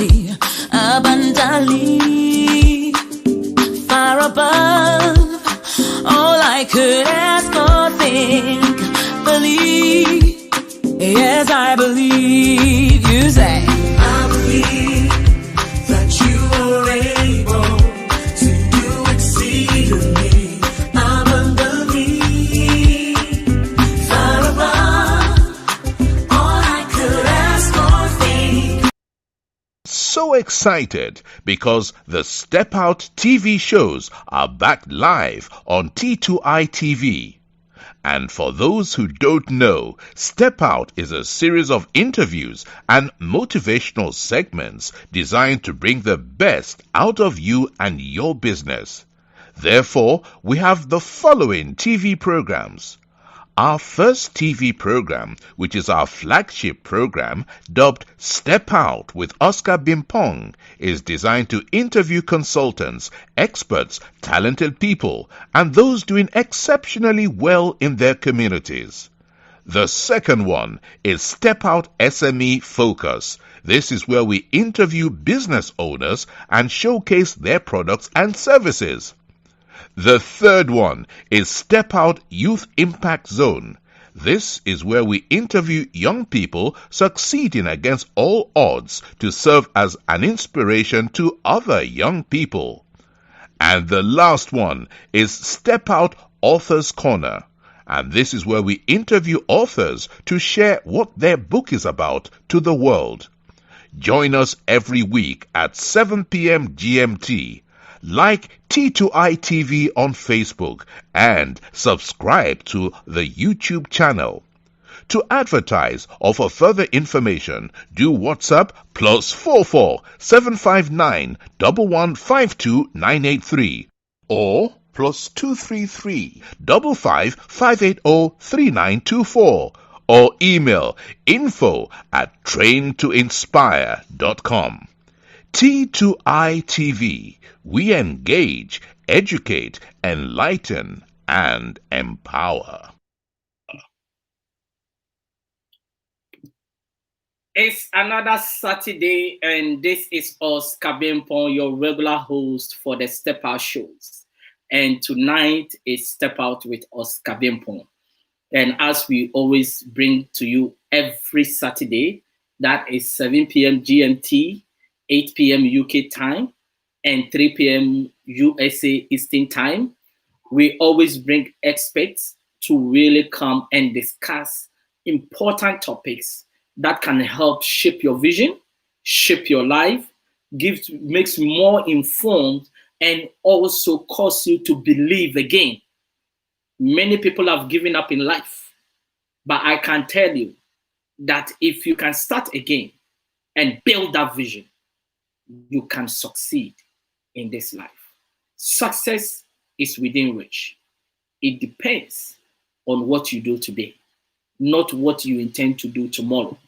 abundantly, abundantly, far above all I could ask or think. Believe, yes, I believe. You say, I believe that you are able to do exceedingly abundantly, far above all I could ask or think. So excited because the Step Out TV shows are back live on T2I TV. And for those who don't know, Step Out is a series of interviews and motivational segments designed to bring the best out of you and your business. Therefore, we have the following TV programs. Our first TV program, which is our flagship program, dubbed Step Out with Oscar Bimpong, is designed to interview consultants, experts, talented people, and those doing exceptionally well in their communities. The second one is Step Out SME Focus. This is where we interview business owners and showcase their products and services. The third one is Step Out Youth Impact Zone. This is where we interview young people succeeding against all odds to serve as an inspiration to other young people. And the last one is Step Out Authors Corner. And this is where we interview authors to share what their book is about to the world. Join us every week at 7 p.m. GMT. Like T2I TV on Facebook and subscribe to the YouTube channel. To advertise or for further information, do WhatsApp +44 759 1152 983 or +233 55 580 3924 or email info@traintoinspire.com. T2I TV. We engage, educate, enlighten, and empower. It's another Saturday, and this is Oscar Bimpong, your regular host for the Step Out shows. And tonight is Step Out with Oscar Bimpong. And as we always bring to you every Saturday, that is 7 p.m. GMT, 8 p.m. UK time, and 3 p.m. USA Eastern time. We always bring experts to really come and discuss important topics that can help shape your vision, shape your life, makes you more informed, and also cause you to believe again. Many people have given up in life, but I can tell you that if you can start again and build that vision, you can succeed in this life. Success is within reach. It depends on what you do today, not what you intend to do tomorrow.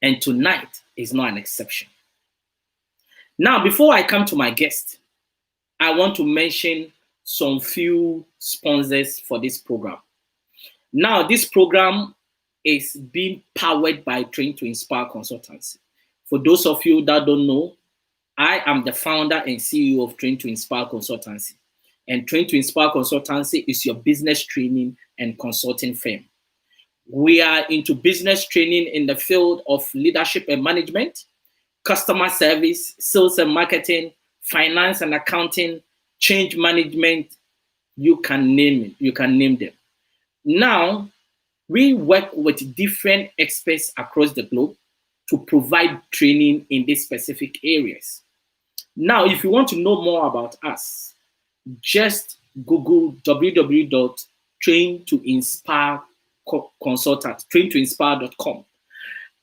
And tonight is not an exception. Now, before I come to my guest, I want to mention some few sponsors for this program. Now, this program is being powered by Train to Inspire Consultancy. For those of you that don't know, I am the founder and CEO of Train to Inspire Consultancy. And Train to Inspire Consultancy is your business training and consulting firm. We are into business training in the field of leadership and management, customer service, sales and marketing, finance and accounting, change management. You can name it. You can name them. Now, we work with different experts across the globe to provide training in these specific areas. Now, if you want to know more about us, just Google traintoinspire.com,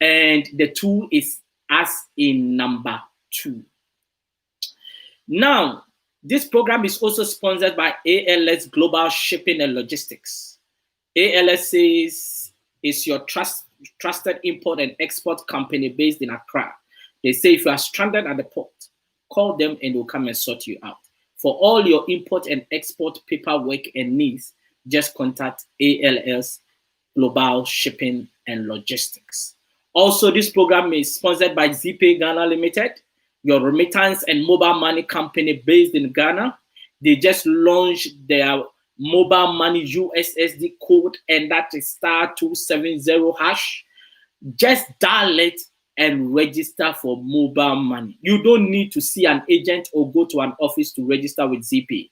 and the 2 is as in number 2. Now, this program is also sponsored by ALS Global Shipping and Logistics. ALS is your trusted import and export company based in Accra. They say if you are stranded at the port, call them and they'll come and sort you out. For all your import and export paperwork and needs, just contact ALS Global Shipping and Logistics. Also, this program is sponsored by ZPay Ghana Limited, your remittance and mobile money company based in Ghana. They just launched their mobile money USSD code, and that is *270#. Just dial it and register for mobile money. You don't need to see an agent or go to an office to register with ZPay.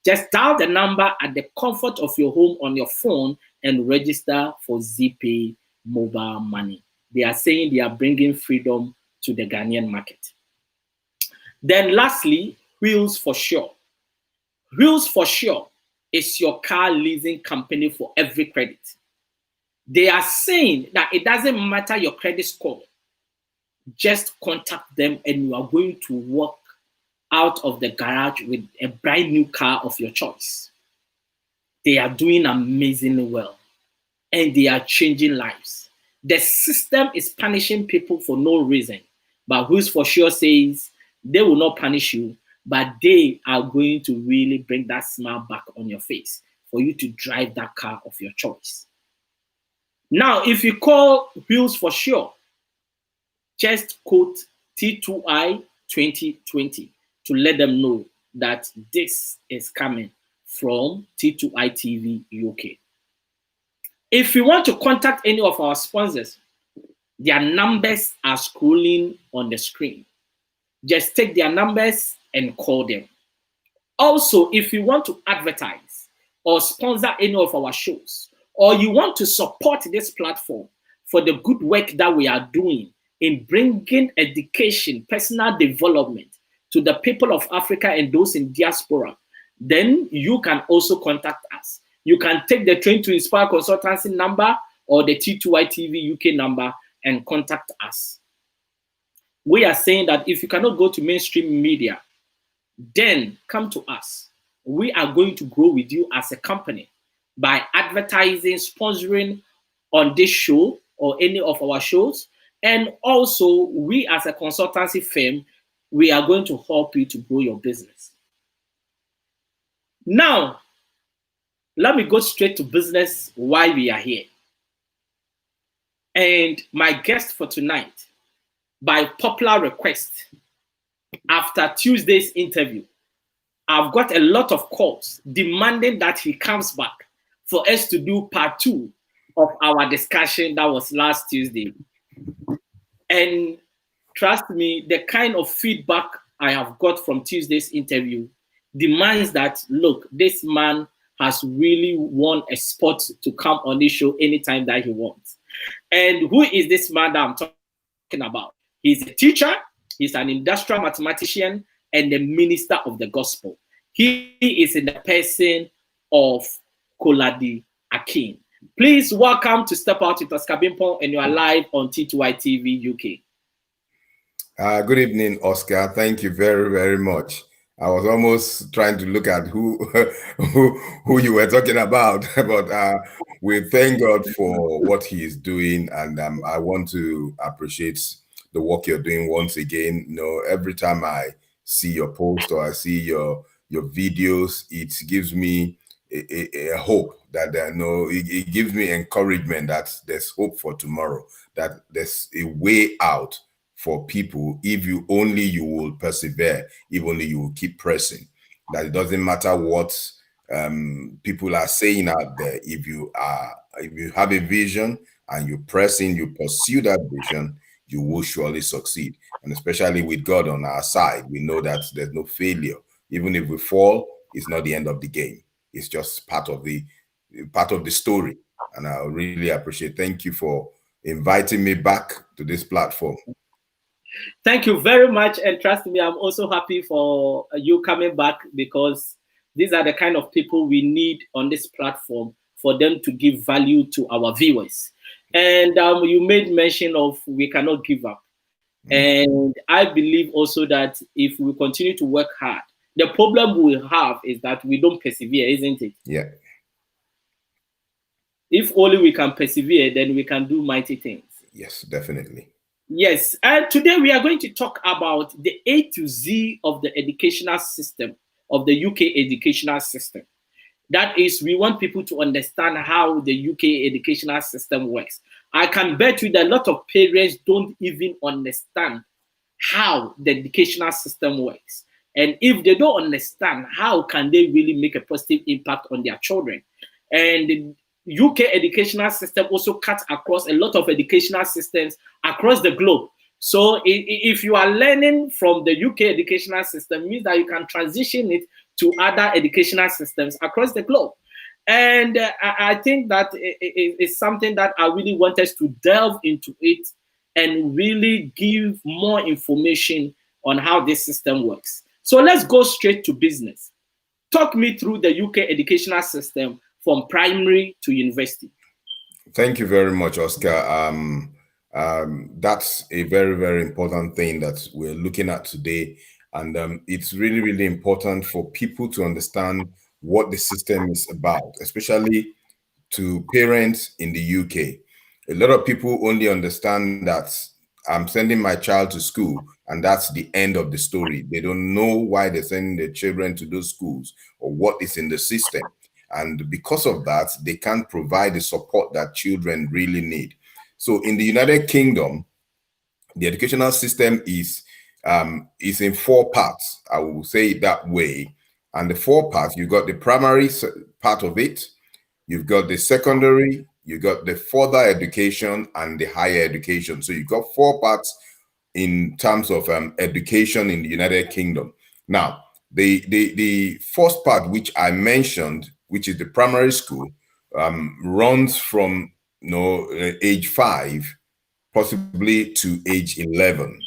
Just dial the number at the comfort of your home on your phone and register for ZPay mobile money. They are saying they are bringing freedom to the Ghanaian market. Then lastly, Wheels for Sure. Wheels for Sure is your car leasing company for every credit. They are saying that it doesn't matter your credit score. Just contact them and you are going to walk out of the garage with a brand new car of your choice. They are doing amazingly well and they are changing lives. The system is punishing people for no reason, but Who's for Sure says they will not punish you, but they are going to really bring that smile back on your face for you to drive that car of your choice. Now, if you call Wheels for Sure, just quote T2I 2020 to let them know that this is coming from T2I TV UK. If you want to contact any of our sponsors, their numbers are scrolling on the screen. Just take their numbers and call them. Also, if you want to advertise or sponsor any of our shows, or you want to support this platform for the good work that we are doing in bringing education, personal development to the people of Africa and those in diaspora, then you can also contact us. You can take the Train to Inspire consultancy number or the T2I TV UK number and contact us. We are saying that if you cannot go to mainstream media, then come to us. We are going to grow with you as a company by advertising, sponsoring on this show or any of our shows. And also, we as a consultancy firm, we are going to help you to grow your business. Now, let me go straight to business, why we are here. And my guest for tonight, by popular request, after Tuesday's interview, I've got a lot of calls demanding that he comes back for us to do part 2 of our discussion that was last Tuesday. And trust me, the kind of feedback I have got from Tuesday's interview demands that, look, this man has really won a spot to come on this show anytime that he wants. And who is this man that I'm talking about? He's a teacher, he's an industrial mathematician, and the minister of the gospel. He is in the person of Kolade Akin. Please welcome to Step Out with Oscar Bimpong, and you are live on T2I TV UK. Good evening, Oscar. Thank you very, very much. I was almost trying to look at who you were talking about, but we thank God for what He is doing, and I want to appreciate the work you're doing once again. You know, every time I see your post or I see your videos, it gives me a hope that it gives me encouragement that there's hope for tomorrow, that there's a way out for people if you will persevere, if only you will keep pressing. That it doesn't matter what people are saying out there. If you have a vision and you press in, you pursue that vision, you will surely succeed. And especially with God on our side, we know that there's no failure. Even if we fall, it's not the end of the game. It's just part of the story. And I really appreciate. Thank you for inviting me back to this platform. Thank you very much. And trust me, I'm also happy for you coming back, because these are the kind of people we need on this platform for them to give value to our viewers. And you made mention of we cannot give up. And I believe also that if we continue to work hard, the problem we have is that we don't persevere, isn't it? Yeah. If only we can persevere, then we can do mighty things. Yes, definitely. Yes, and today we are going to talk about the A to Z of the educational system, of the UK educational system. That is, we want people to understand how the UK educational system works, I can bet you that a lot of parents don't even understand how the educational system works. And if they don't understand, how can they really make a positive impact on their children? And the UK educational system also cuts across a lot of educational systems across the globe. So if you are learning from the UK educational system, it means that you can transition it to other educational systems across the globe. And I think that it's something that I really want us to delve into it and really give more information on how this system works. So let's go straight to business. Talk me through the UK educational system from primary to university. Thank you very much, Oscar. That's a very, very important thing that we're looking at today. And it's really, really important for people to understand what the system is about, especially to parents in the UK. A lot of people only understand that I'm sending my child to school and that's the end of the story. They don't know why they're sending their children to those schools or what is in the system. And because of that, they can't provide the support that children really need. So in the United Kingdom, the educational system is in 4 parts. I will say it that way. And the 4 parts, you've got the primary part of it, you've got the secondary, you've got the further education, and the higher education. So you've got 4 parts in terms of education in the United Kingdom. Now, the first part, which I mentioned, which is the primary school, runs from age 5 possibly to age 11.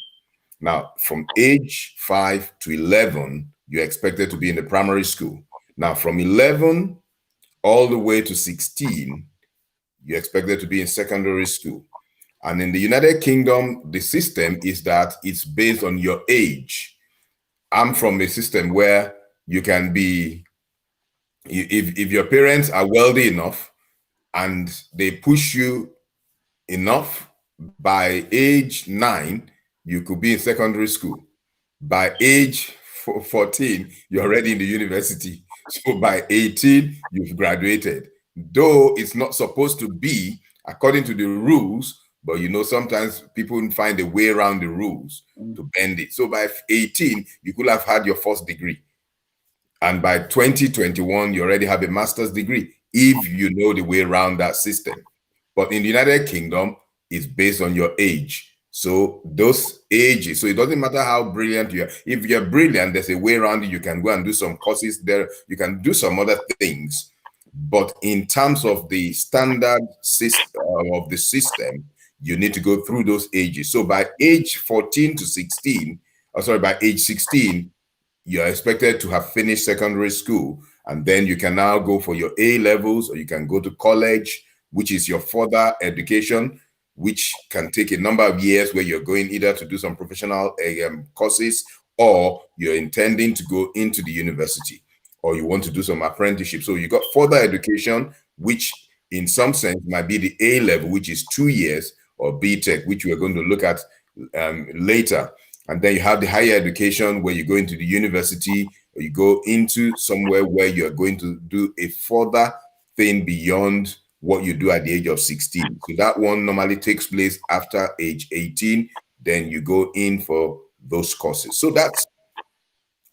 Now, from age 5 to 11, you're expected to be in the primary school. Now, from 11 all the way to 16, you're expected to be in secondary school. And in the United Kingdom, the system is that it's based on your age. I'm from a system where you can be, if your parents are wealthy enough and they push you enough, by age 9, you could be in secondary school. By age 14, you're already in the university. So by 18, you've graduated. Though it's not supposed to be according to the rules, but sometimes people find a way around the rules to bend it. So by 18, you could have had your first degree. And by 2021, you already have a master's degree, if you know the way around that system. But in the United Kingdom, it's based on your age. So those ages, so it doesn't matter how brilliant you are. If you're brilliant, there's a way around it. You can go and do some courses there. You can do some other things. But in terms of the standard system of the system, you need to go through those ages. So by age 14 to 16, by age 16, you're expected to have finished secondary school. And then you can now go for your A levels, or you can go to college, which is your further education, which can take a number of years, where you're going either to do some professional courses, or you're intending to go into the university, or you want to do some apprenticeship. So you got further education, which in some sense might be the A level, which is 2 years, or B Tech, which we're going to look at later. And then you have the higher education, where you go into the university, or you go into somewhere where you're going to do a further thing beyond what you do at the age of 16. So that one normally takes place after age 18. Then you go in for those courses. So that's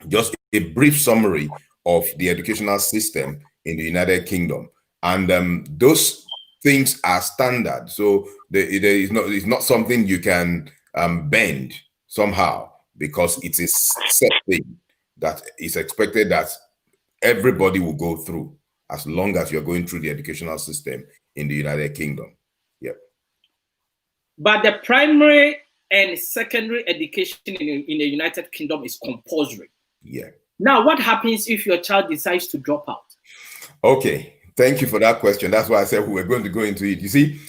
just a brief summary of the educational system in the United Kingdom. And those things are standard. So it's not something you can bend somehow, because it's a set thing that is expected that everybody will go through, as long as you're going through the educational system in the United Kingdom. Yep. But the primary and secondary education in the United Kingdom is compulsory. Yeah. Now, what happens if your child decides to drop out? Okay. Thank you for that question. That's why I said we were going to go into it. You see,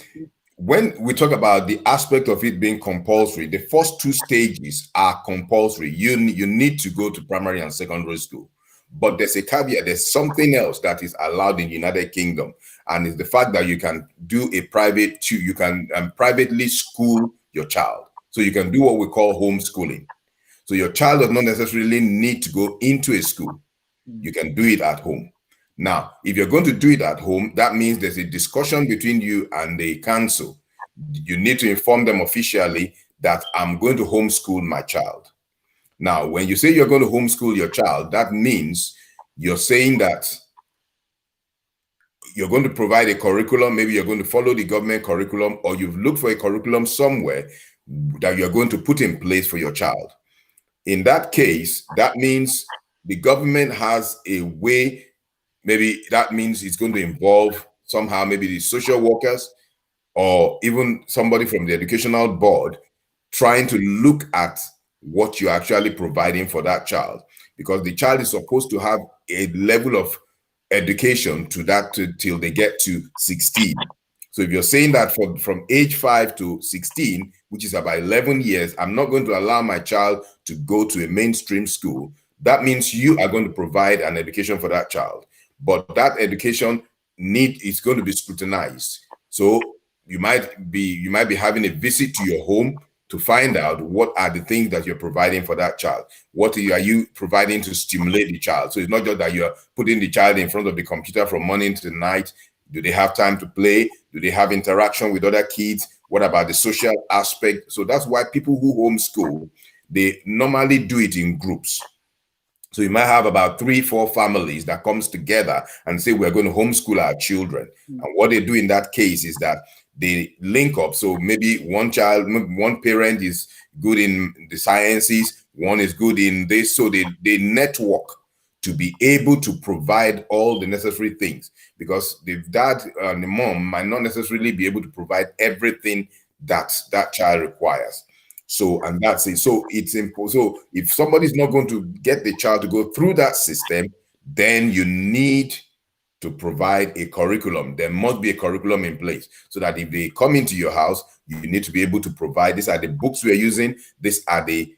when we talk about the aspect of it being compulsory, the first 2 stages are compulsory. You need to go to primary and secondary school. But there's a caveat. There's something else that is allowed in the United Kingdom, and it's the fact that you can do a private, you can privately school your child. So you can do what we call homeschooling. So your child does not necessarily need to go into a school. You can do it at home. Now, if you're going to do it at home, that means there's a discussion between you and the council you need to inform them officially that I'm going to homeschool my child. Now, when you say you're going to homeschool your child, that means you're saying that you're going to provide a curriculum. Maybe you're going to follow the government curriculum, or you've looked for a curriculum somewhere that you're going to put in place for your child. In that case, that means the government has a way. Maybe that means it's going to involve somehow maybe the social workers or even somebody from the educational board trying to look at what you're actually providing for that child, because the child is supposed to have a level of education to that till they get to 16. So if you're saying that from age 5 to 16, which is about 11 years, I'm not going to allow my child to go to a mainstream school, that means you are going to provide an education for that child. But that education is going to be scrutinized. So you might be having a visit to your home to find out what are the things that you're providing for that child. What are you providing to stimulate the child? So it's not just that you're putting the child in front of the computer from morning to night. Do they have time to play? Do they have interaction with other kids? What about the social aspect? So that's why people who homeschool, they normally do it in groups. So you might have about 3-4 families that comes together and say, we're going to homeschool our children. And what they do in that case is that they link up. So maybe one parent is good in the sciences, one is good in this. So they network to be able to provide all the necessary things, because the dad and the mom might not necessarily be able to provide everything that that child requires. So, and that's it. So it's important. So if somebody's not going to get the child to go through that system, then you need to provide a curriculum. There must be a curriculum in place so that if they come into your house, you need to be able to provide. These are the books we're using. These are the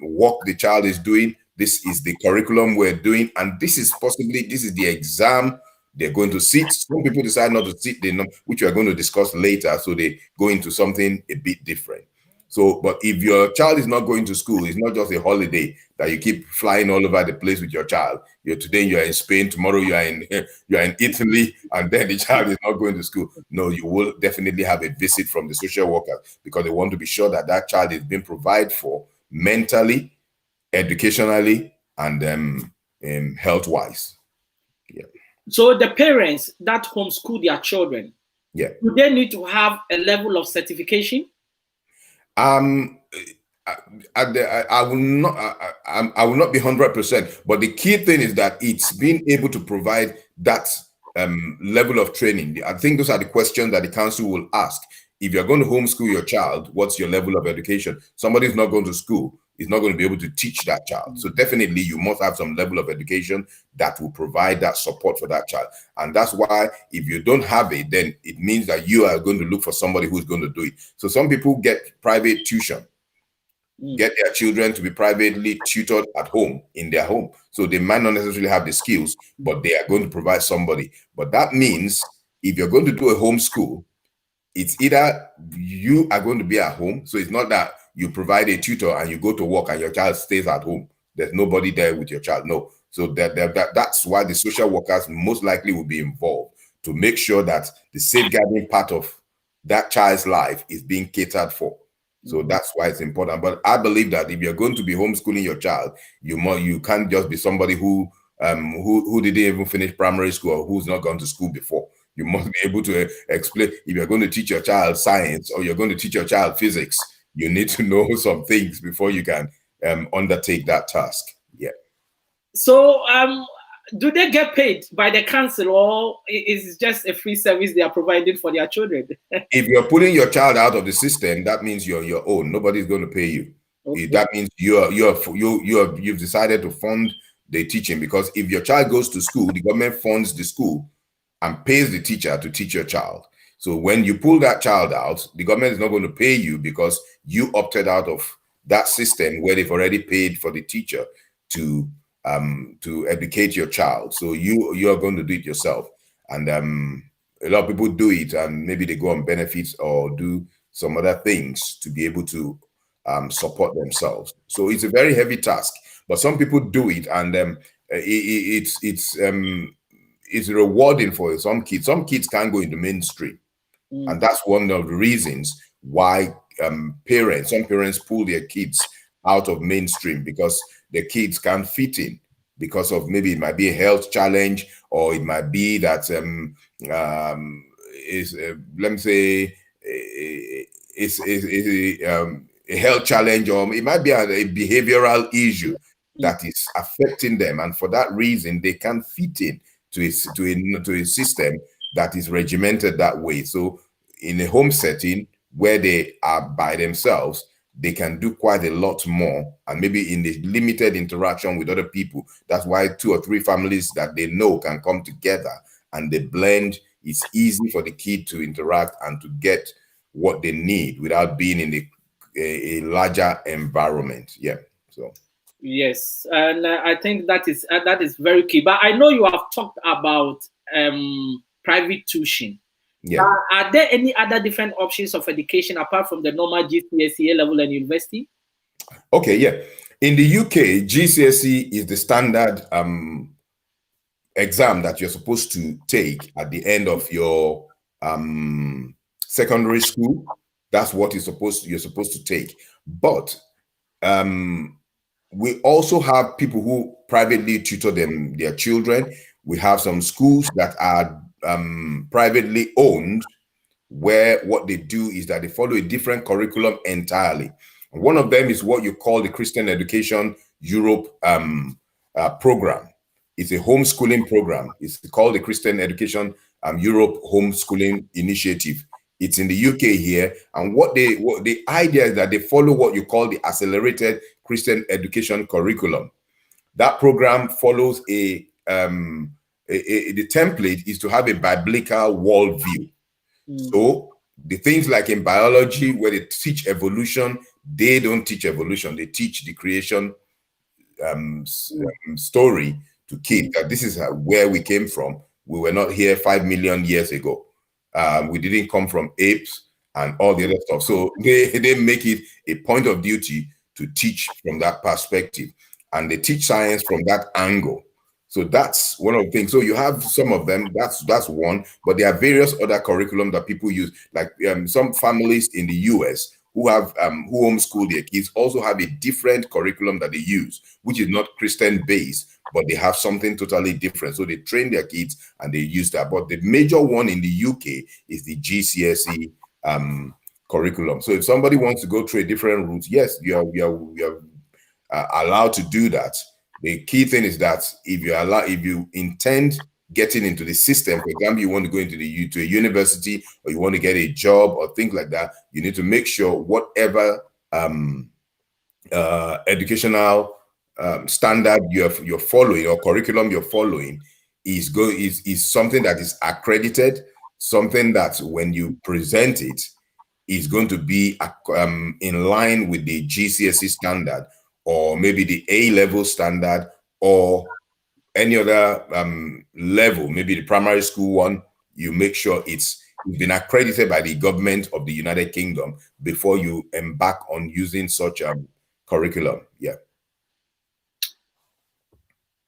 work the child is doing. This is the curriculum we're doing. And this is the exam they're going to sit. Some people decide not to sit, which we are going to discuss later. So they go into something a bit different. So, but if your child is not going to school, it's not just a holiday that you keep flying all over the place with your child. Today you're in Spain, tomorrow you're in Italy, and then the child is not going to school. No, you will definitely have a visit from the social worker, because they want to be sure that that child is being provided for mentally, educationally, and health-wise. Yeah. So the parents that homeschool their children, yeah, do they need to have a level of certification? I will not be 100%, but the key thing is that it's being able to provide that level of training. I think those are the questions that the council will ask. If you're going to homeschool your child, what's your level of education? Somebody who's not going to school is not going to be able to teach that child. So definitely you must have some level of education that will provide that support for that child. And that's why if you don't have it, then it means that you are going to look for somebody who's going to do it. So some people get private tuition, get their children to be privately tutored at home, in their home. So they might not necessarily have the skills, but they are going to provide somebody. But that means if you're going to do a homeschool, it's either you are going to be at home. So it's not that you provide a tutor and you go to work and your child stays at home. There's nobody there with your child. No. So that's why the social workers most likely will be involved, to make sure that the safeguarding part of that child's life is being catered for. So that's why it's important. But I believe that if you're going to be homeschooling your child, you can't just be somebody who didn't even finish primary school or who's not gone to school before. You must be able to explain. If you're going to teach your child science or you're going to teach your child physics, you need to know some things before you can undertake that task. Yeah. So do they get paid by the council, or is it just a free service they are providing for their children? If you're pulling your child out of the system, that means you're on your own. Nobody's going to pay you. Okay. That means you've decided to fund the teaching, because if your child goes to school, the government funds the school and pays the teacher to teach your child. So when you pull that child out, the government is not going to pay you because you opted out of that system where they've already paid for the teacher to educate your child. So you're going to do it yourself. And a lot of people do it, and maybe they go on benefits or do some other things to be able to support themselves. So it's a very heavy task, but some people do it, and it's rewarding for some kids. Some kids can't go into mainstream. And that's one of the reasons why some parents pull their kids out of mainstream, because the kids can't fit in, because of maybe it might be a health challenge, or it might be that let me say a health challenge, or it might be a behavioral issue that is affecting them, and for that reason they can't fit in to a system that is regimented that way. So in a home setting where they are by themselves, they can do quite a lot more, and maybe in the limited interaction with other people. That's why 2 or 3 families that they know can come together and they blend. It's easy for the kid to interact and to get what they need without being in a larger environment. Yeah. So Yes, and I think that is very key. But I know you have talked about private tuition. yeah. Are there any other different options of education apart from the normal GCSE, A level, and university? Okay, yeah. In the UK, GCSE is the standard exam that you're supposed to take at the end of your secondary school. That's what you're supposed to take. But we also have people who privately tutor their children. We have some schools that are privately owned, where what they do is that they follow a different curriculum entirely. One of them is what you call the Christian Education Europe program. It's a homeschooling program. It's called the Christian Education Europe Homeschooling Initiative. It's in the UK here, and what the idea is that they follow what you call the accelerated Christian education curriculum. That program follows the template is to have a biblical worldview. So the things like in biology, where they teach evolution, they don't teach evolution. They teach the creation story to kids, that this is where we came from. We were not here 5 million years ago. We didn't come from apes and all the other stuff. So they make it a point of duty to teach from that perspective, and they teach science from that angle. So that's one of the things. So you have some of them. That's one. But there are various other curriculum that people use. Like some families in the US who have who homeschool their kids also have a different curriculum that they use, which is not Christian based, but they have something totally different. So they train their kids and they use that. But the major one in the UK is the GCSE curriculum. So if somebody wants to go through a different route, yes, you are allowed to do that. The key thing is that if you intend getting into the system, for example, you want to go into to a university, or you want to get a job or things like that, you need to make sure whatever educational standard you're following, or curriculum you're following, is something that is accredited, something that when you present it is going to be in line with the GCSE standard, or maybe the A-level standard, or any other level, maybe the primary school one. You make sure it's been accredited by the government of the United Kingdom before you embark on using such a curriculum. Yeah.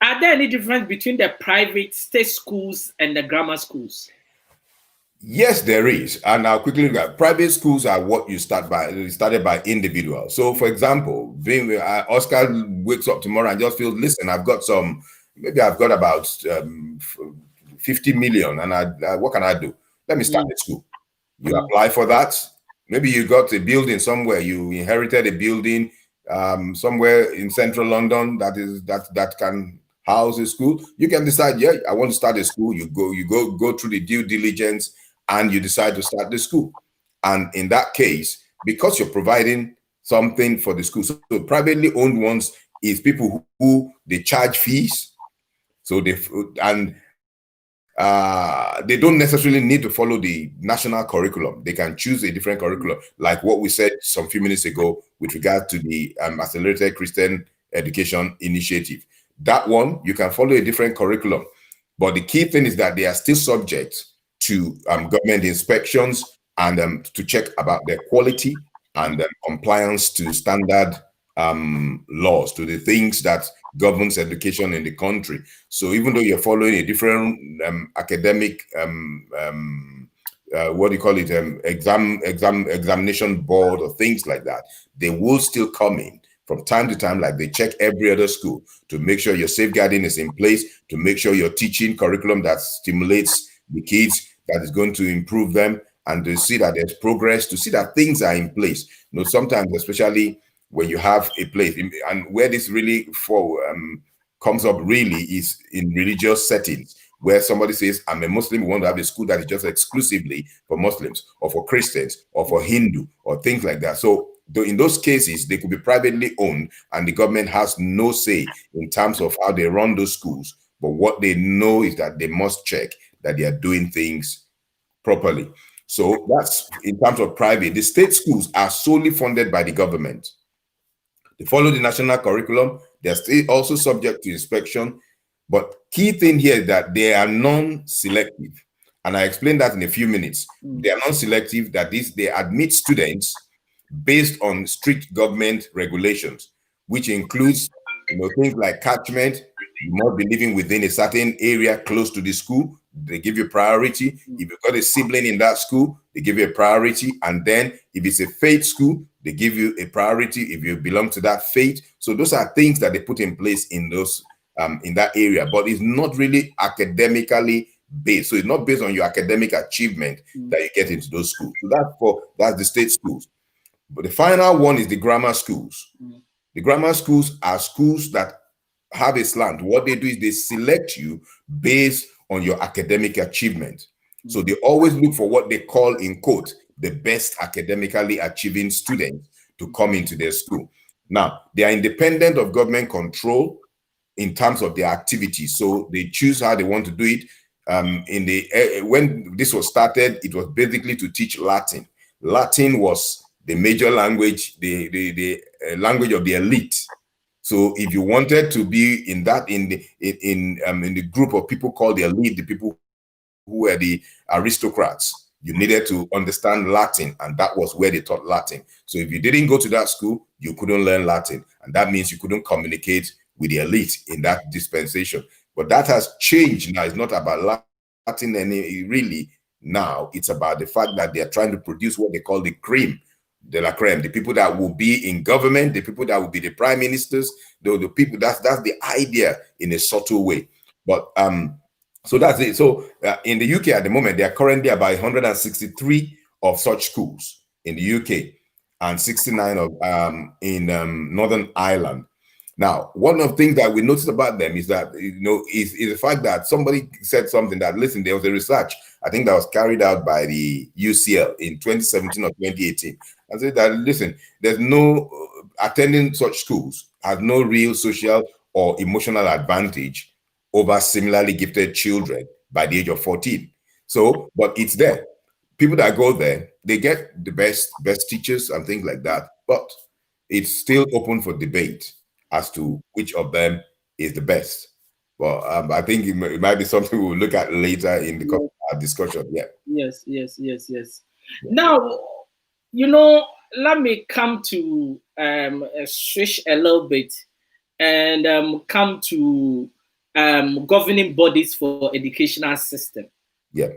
Are there any difference between the private state schools and the grammar schools? Yes, there is. And I'll quickly look at private schools are what you started by individuals. So for example, Oscar wakes up tomorrow and just feels, listen, I've got about 50 million, and what can I do? Let me start a school. You apply for that. Maybe you got a building somewhere, you inherited a building somewhere in central London that can house a school. You can decide, yeah, I want to start a school. You go through the due diligence and you decide to start the school. And in that case, because you're providing something for the school, so privately owned ones is people who they charge fees. So they don't necessarily need to follow the national curriculum. They can choose a different curriculum, like what we said some few minutes ago with regard to the Accelerated Christian Education Initiative. That one, you can follow a different curriculum. But the key thing is that they are still subject to government inspections and to check about their quality and compliance to standard laws, to the things that governs education in the country. So even though you're following a different academic what do you call it, examination board or things like that, they will still come in from time to time, like they check every other school to make sure your safeguarding is in place, to make sure you're teaching curriculum that stimulates the kids, that is going to improve them, and to see that there's progress, to see that things are in place. You know, sometimes, especially when you have a place, and where this really comes up really is in religious settings, where somebody says, I'm a Muslim, we want to have a school that is just exclusively for Muslims or for Christians or for Hindu or things like that. So in those cases, they could be privately owned and the government has no say in terms of how they run those schools. But what they know is that they must check that they are doing things properly. So that's in terms of private. The state schools are solely funded by the government. They follow the national curriculum. They're still also subject to inspection. But key thing here is that they are non-selective. And I explained that in a few minutes. They are non-selective, that is, they admit students based on strict government regulations, which includes, you know, things like catchment. You must be living within a certain area close to the school. They give you priority. If you've got a sibling in that school, they give you a priority. And then if it's a faith school, they give you a priority if you belong to that faith. So those are things that they put in place in those in that area, but it's not really academically based. So it's not based on your academic achievement that you get into those schools. So that's the state schools. But the final one is the grammar schools. The grammar schools are schools that have a slant. What they do is they select you based on your academic achievement. So they always look for what they call, in quote, the best academically achieving students to come into their school. Now, they are independent of government control in terms of their activities. So they choose how they want to do it. When this was started, it was basically to teach Latin. Latin was the major language, the language of the elite. So if you wanted to be in the group of people called the elite, the people who were the aristocrats, you needed to understand Latin, and that was where they taught Latin. So if you didn't go to that school, you couldn't learn Latin, and that means you couldn't communicate with the elite in that dispensation. But that has changed now. It's not about Latin really now. It's about the fact that they are trying to produce what they call the cream de la creme, the people that will be in government, the people that will be the prime ministers, the people, that's the idea in a subtle way. But so that's it. So in the UK at the moment, there are currently about 163 of such schools in the UK and 69 of in Northern Ireland. Now, one of the things that we noticed about them is that, you know, is the fact that somebody said something that, listen, there was a research, I think that was carried out by the UCL in 2017 or 2018. I said that, listen, there's no attending such schools has no real social or emotional advantage over similarly gifted children by the age of 14. So, but it's there. People that go there, they get the best teachers and things like that, but it's still open for debate as to which of them is the best. Well, I think it might be something we'll look at later in the discussion. Yeah. Yes. Now, you know, let me come to switch a little bit and come to governing bodies for educational system. Yeah.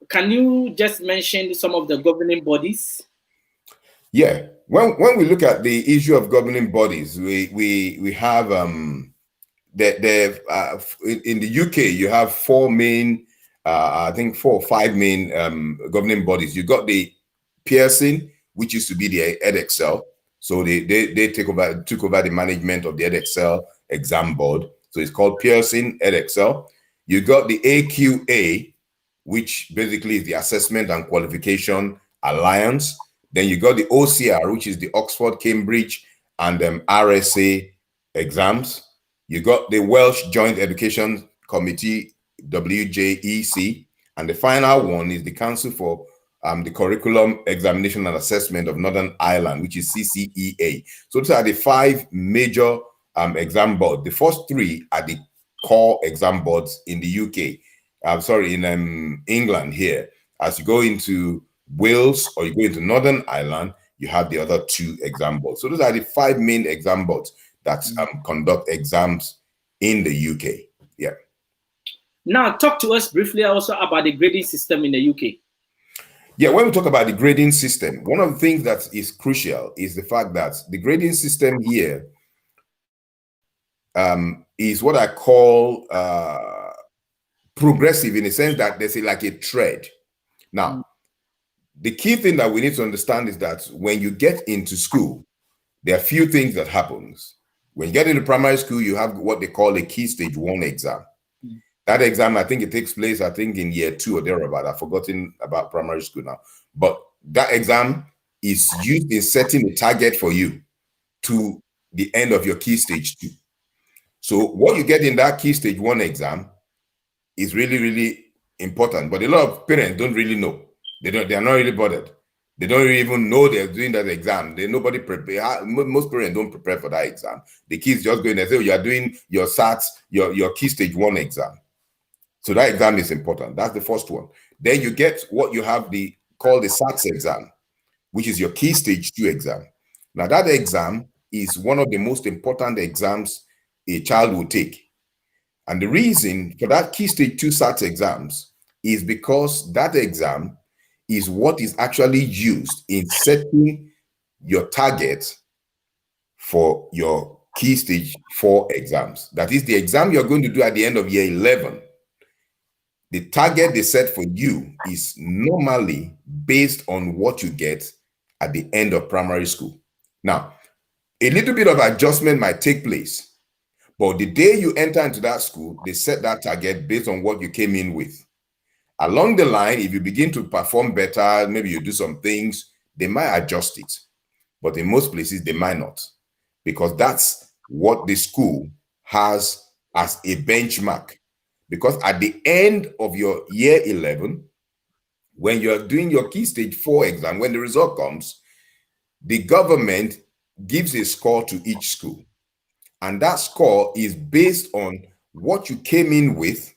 Can you just mention some of the governing bodies? Yeah. When we look at the issue of governing bodies, we have in the UK you have four main, I think 4 or 5 main governing bodies. You got the Pearson, which used to be the EdExcel. So they took over the management of the EdExcel exam board. So it's called Pearson EdExcel. You got the AQA, which basically is the Assessment and Qualification Alliance. Then you got the OCR, which is the Oxford, Cambridge, and RSA exams. You got the Welsh Joint Education Committee, WJEC. And the final one is the Council for the Curriculum Examination and Assessment of Northern Ireland, which is CCEA. So those are the 5 major exam boards. The first 3 are the core exam boards in the UK. In England here. As you go into Wales or you go into Northern Ireland, you have the other 2 exam boards. So those are the 5 main exam boards that conduct exams in the UK. Yeah. Now, talk to us briefly also about the grading system in the UK. Yeah, when we talk about the grading system, one of the things that is crucial is the fact that the grading system here is what I call progressive, in the sense that there's like a thread. Now, the key thing that we need to understand is that when you get into school, there are a few things that happens. When you get into primary school, you have what they call a key stage 1 exam. That exam, I think it takes place, I think in year 2 or thereabout. I've forgotten about primary school now. But that exam is used in setting a target for you to the end of your key stage 2. So what you get in that key stage 1 exam is really, really important. But a lot of parents don't really know. They are not really bothered. They don't even know they're doing that exam. Nobody prepare. Most parents don't prepare for that exam. The kids just go in and say, oh, you are doing your SATs, your key stage 1 exam. So that exam is important. That's the first one. Then you get what you have called the SATs exam, which is your key stage 2 exam. Now that exam is one of the most important exams a child will take. And the reason for that key stage 2 SATs exams is because that exam is what is actually used in setting your target for your key stage 4 exams. That is the exam you're going to do at the end of year 11. The target they set for you is normally based on what you get at the end of primary school. Now, a little bit of adjustment might take place, but the day you enter into that school, they set that target based on what you came in with. Along the line, if you begin to perform better, maybe you do some things, they might adjust it. But in most places, they might not, because that's what the school has as a benchmark. Because at the end of your year 11, when you're doing your key stage 4 exam, when the result comes, the government gives a score to each school. And that score is based on what you came in with,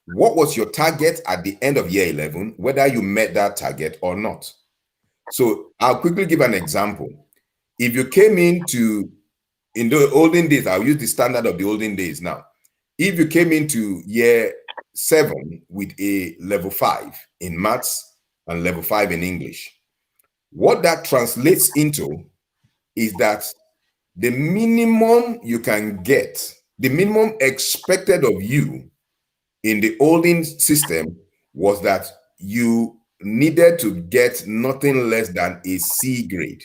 what was your target at the end of year 11, whether you met that target or not. So I'll quickly give an example. If you came in the olden days, I'll use the standard of the olden days now. If you came into year 7 with a level 5 in maths and level 5 in English, what that translates into is that the minimum you can get, the minimum expected of you in the olden system was that you needed to get nothing less than a C grade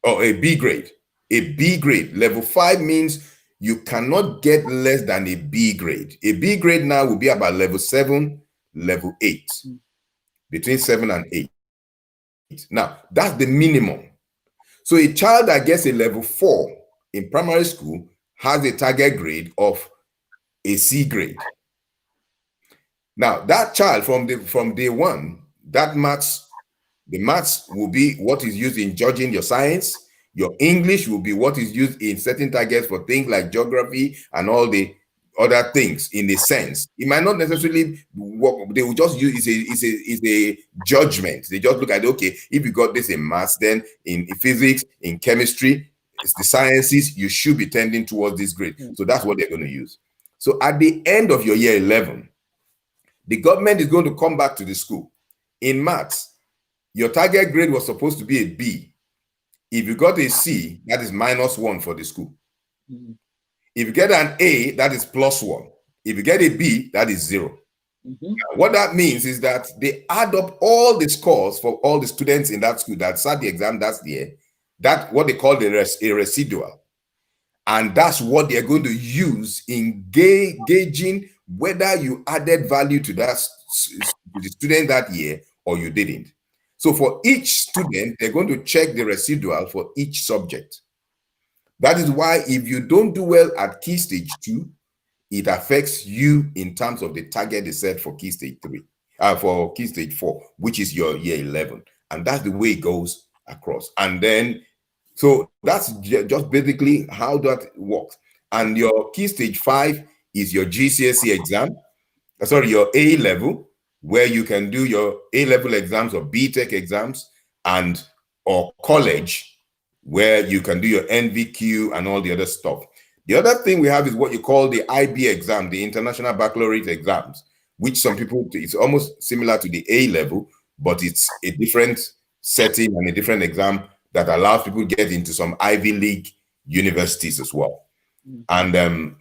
or a B grade. A B grade. Level 5 means you cannot get less than a B grade. A B grade now will be about level 7, level 8, between 7 and 8. Now, that's the minimum. So a child that gets a level 4 in primary school has a target grade of a C grade. Now, that child from day one, the maths will be what is used in judging your science. Your English will be what is used in setting targets for things like geography and all the other things in a sense. It might not necessarily work. They will just use is a judgment. They just look at, okay, if you got this in maths, then in physics, in chemistry, it's the sciences, you should be tending towards this grade. So that's what they're going to use. So at the end of your year 11, the government is going to come back to the school. In maths, your target grade was supposed to be a B. If you got a C, that is -1 for the school. If you get an A, that is +1. If you get a B, that is 0. What that means is that they add up all the scores for all the students in that school that sat the exam that year. That's what they call a residual. And that's what they're going to use in gauging whether you added value to the student that year or you didn't. So for each student, they're going to check the residual for each subject. That is why if you don't do well at key stage 2, it affects you in terms of the target they set for key stage 3, for key stage 4, which is your year 11. And that's the way it goes across. And then, so that's just basically how that works. And your key stage 5 is your GCSE exam, your A level, where you can do your A level exams or BTech exams, or college, where you can do your NVQ and all the other stuff. The other thing we have is what you call the IB exam, the International Baccalaureate exams, which some people, it's almost similar to the A level, but it's a different setting and a different exam that allows people to get into some Ivy League universities as well. And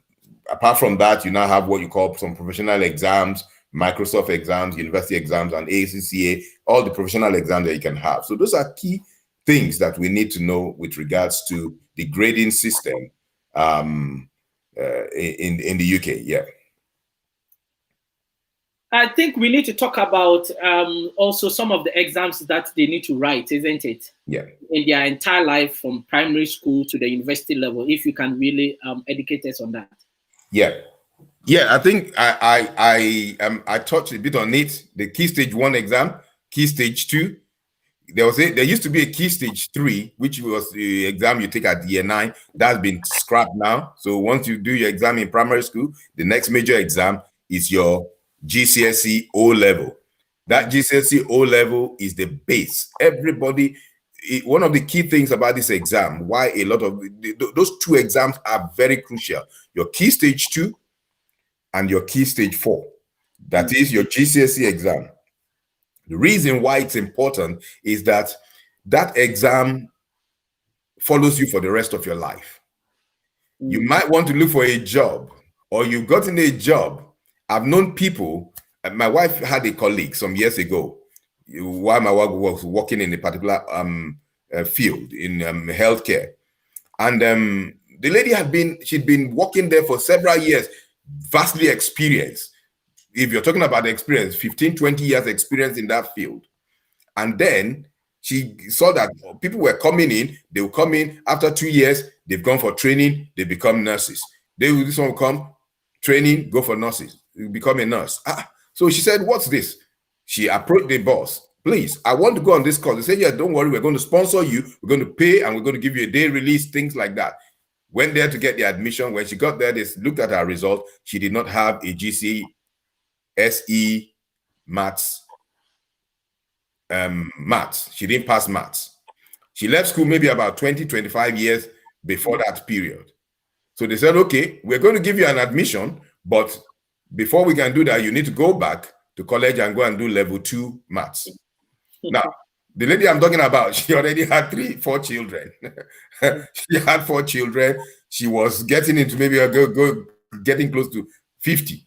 apart from that, you now have what you call some professional exams, Microsoft exams, university exams, and ACCA, all the professional exams that you can have. So those are key things that we need to know with regards to the grading system in the UK. Yeah. I think we need to talk about also some of the exams that they need to write, isn't it? Yeah. In their entire life, from primary school to the university level, if you can really educate us on that. Yeah. Yeah, I think I touched a bit on it. The Key Stage 1 exam, Key Stage 2. There used to be a Key Stage 3, which was the exam you take at year 9. That's been scrapped now. So once you do your exam in primary school, the next major exam is your GCSE O level. That GCSE O level is the base. Everybody, one of the key things about this exam, why a lot of those two exams are very crucial. Your Key Stage 2 and your Key Stage 4. That is your GCSE exam. The reason why it's important is that that exam follows you for the rest of your life. You might want to look for a job, or you've gotten a job. I've known people, my wife had a colleague some years ago, while my wife was working in a particular field in healthcare. And the lady she'd been working there for several years, vastly experienced. If you're talking about experience, 15, 20 years experience in that field. And then she saw that people were coming in, they will come in after 2 years, they've gone for training, they become nurses. This one will come, training, go for nurses, become a nurse. So she said, what's this? She approached the boss. Please, I want to go on this course. They said, yeah, don't worry, we're going to sponsor you, we're going to pay, and we're going to give you a day release, things like that. Went there to get the admission. When she got there, they looked at her result. She did not have a GCSE maths. She didn't pass maths. She left school maybe about 20, 25 years before that period. So they said, okay, we're going to give you an admission, but before we can do that, you need to go back to college and go and do level 2 maths. Now, the lady I'm talking about, she already had 4 children. She had 4 children. She was getting into maybe getting close to 50.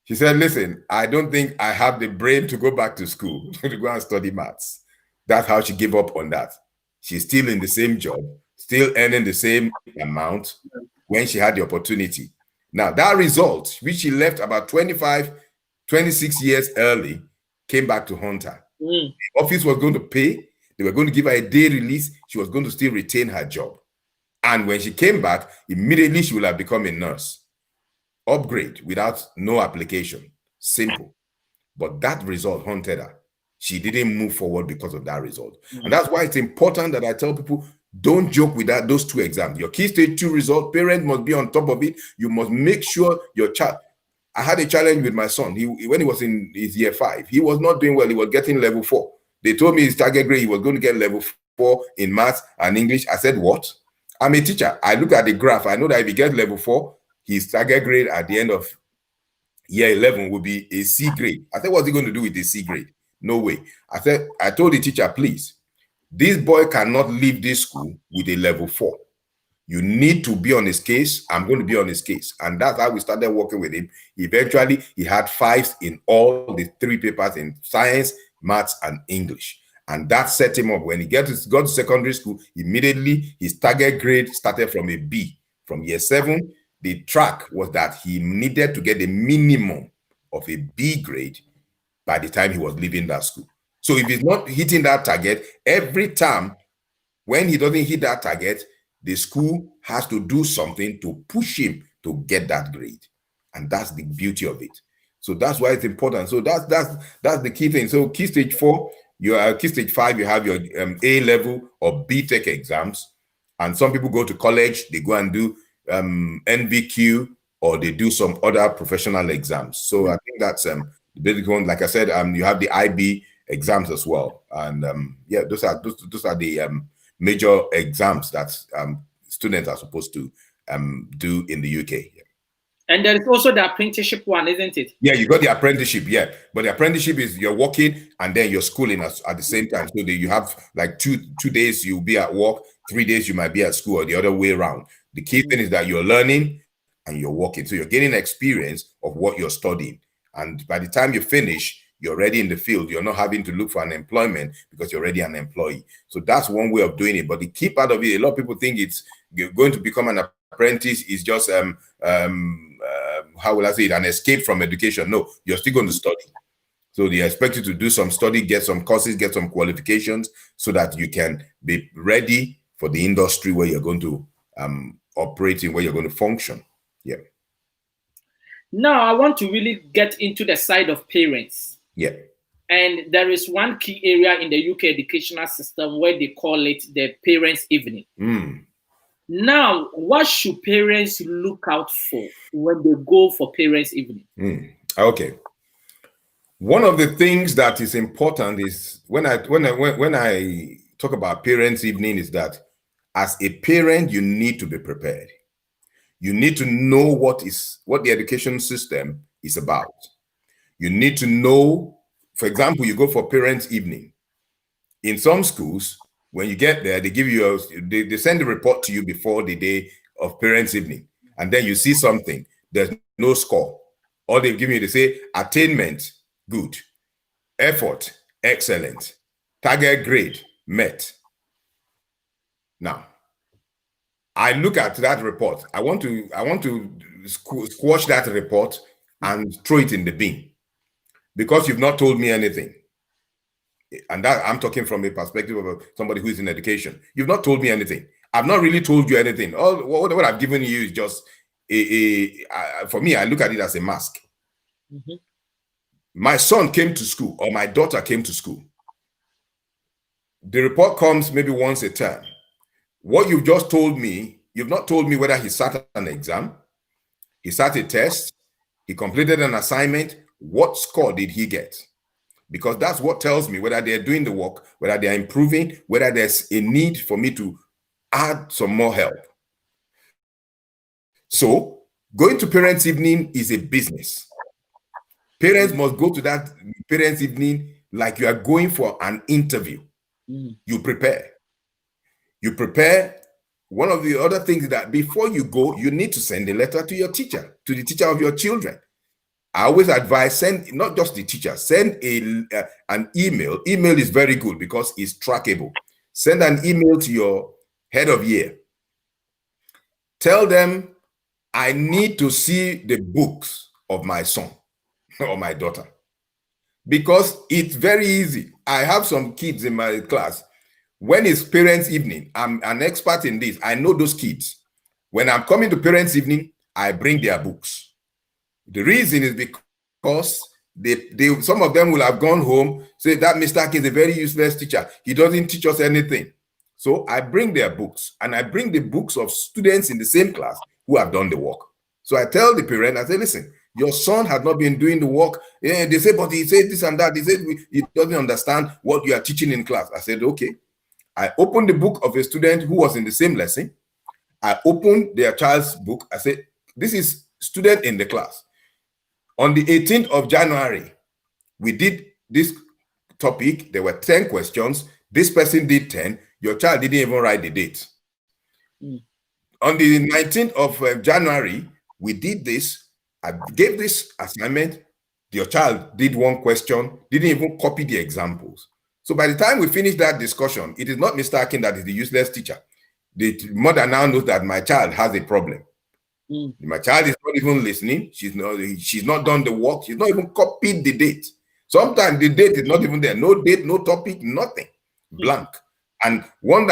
She said, listen, I don't think I have the brain to go back to school to go and study maths. That's how she gave up on that. She's still in the same job, still earning the same amount when she had the opportunity. Now, that result, which she left about 25, 26 years early, came back to haunt her. The office was going to pay. They were going to give her a day release. She was going to still retain her job. And when she came back, immediately she will have become a nurse. Upgrade without no application. Simple. But that result haunted her. She didn't move forward because of that result. And that's why it's important that I tell people, don't joke with those 2 exams. Your Key Stage 2 result, parent must be on top of it. You must make sure your child. I had a challenge with my son. When he was in his year 5, he was not doing well. He was getting level 4. They told me his target grade, he was going to get level 4 in maths and English. I said, what? I'm a teacher. I look at the graph. I know that if he gets level 4, his target grade at the end of year 11 will be a C grade. I said, what's he going to do with a C grade? No way. I told the teacher, please, this boy cannot leave this school with a level 4. You need to be on his case. I'm going to be on his case. And that's how we started working with him. Eventually, he had 5s in all the 3 papers in science, maths, and English. And that set him up. When he got to secondary school, immediately his target grade started from a B. From year 7, the track was that he needed to get a minimum of a B grade by the time he was leaving that school. So if he's not hitting that target, every time when he doesn't hit that target, the school has to do something to push him to get that grade. And that's the beauty of it. So that's why it's important. So that's the key thing. So Key Stage 4, Key Stage 5, you have your A level or B Tech exams. And some people go to college, they go and do NVQ, or they do some other professional exams. So I think that's the basic one. Like I said, you have the IB exams as well. And yeah, those are the major exams that students are supposed to do in the UK. Yeah. And there is also the apprenticeship one, isn't it? Yeah, you got the apprenticeship, yeah. But the apprenticeship is you're working and then you're schooling at the same time. So that you have like two days you'll be at work, 3 days you might be at school, or the other way around. The key thing is that you're learning and you're working. So you're gaining experience of what you're studying. And by the time you finish, you're already in the field. You're not having to look for an employment because you're already an employee. So that's one way of doing it. But the key part of it, a lot of people think it's going to become an apprentice is just how will I say it, an escape from education. No, you're still going to study. So they expect you to do some study, get some courses, get some qualifications so that you can be ready for the industry where you're going to operate in, where you're going to function. Yeah. Now I want to really get into the side of parents. Yeah. And there is one key area in the UK educational system where they call it the parents' evening. Now, what should parents look out for when they go for parents' evening? Okay. One of the things that is important is when I talk about parents' evening is that as a parent, you need to be prepared. You need to know what the education system is about. You need to know, for example, you go for parents' evening. In some schools, when you get there, they give you they send a report to you before the day of parents' evening, and then you see something. There's no score. All they give you, they say attainment, good, effort, excellent, target grade, met. Now, I look at that report. I want to squash that report and throw it in the bin because you've not told me anything. And that I'm talking from a perspective of somebody who is in education. You've not told me anything. I've not really told you anything. All what I've given you is just for me, I look at it as a mask. My son came to school or my daughter came to school. The report comes maybe once a term. What you've just told me, you've not told me whether he sat an exam, he sat a test, he completed an assignment. What score did he get? Because that's what tells me whether they're doing the work, whether they're improving, whether there's a need for me to add some more help. So going to parents' evening is a business. Parents must go to that parents' evening like you are going for an interview. You prepare. You prepare. One of the other things is that before you go, you need to send a letter to your teacher, to the teacher of your children. I always advise send not just the teacher, send an email. Email is very good because it's trackable. Send an email to your head of year. Tell them, I need to see the books of my son or my daughter. Because it's very easy. I have some kids in my class. When it's parents' evening, I'm an expert in this. I know those kids. When I'm coming to parents' evening, I bring their books. The reason is because some of them will have gone home, say that Mr. Akin is a very useless teacher. He doesn't teach us anything. So I bring their books and I bring the books of students in the same class who have done the work. So I tell the parent, I say, listen, your son has not been doing the work. Yeah, they say, but he said this and that. They said he doesn't understand what you are teaching in class. I said, okay. I opened the book of a student who was in the same lesson. I opened their child's book. I said, this is student in the class. On the 18th of January, we did this topic. There were 10 questions. This person did 10. Your child didn't even write the date. On the 19th of January, we did this. I gave this assignment. Your child did one question, didn't even copy the examples. So by the time we finish that discussion, it is not Mr. Akin that is the useless teacher. The mother now knows that my child has a problem. My child is not even listening. She's not done the work. She's not even copied the date. Sometimes the date is not even there. No date, no topic, nothing. Blank. And once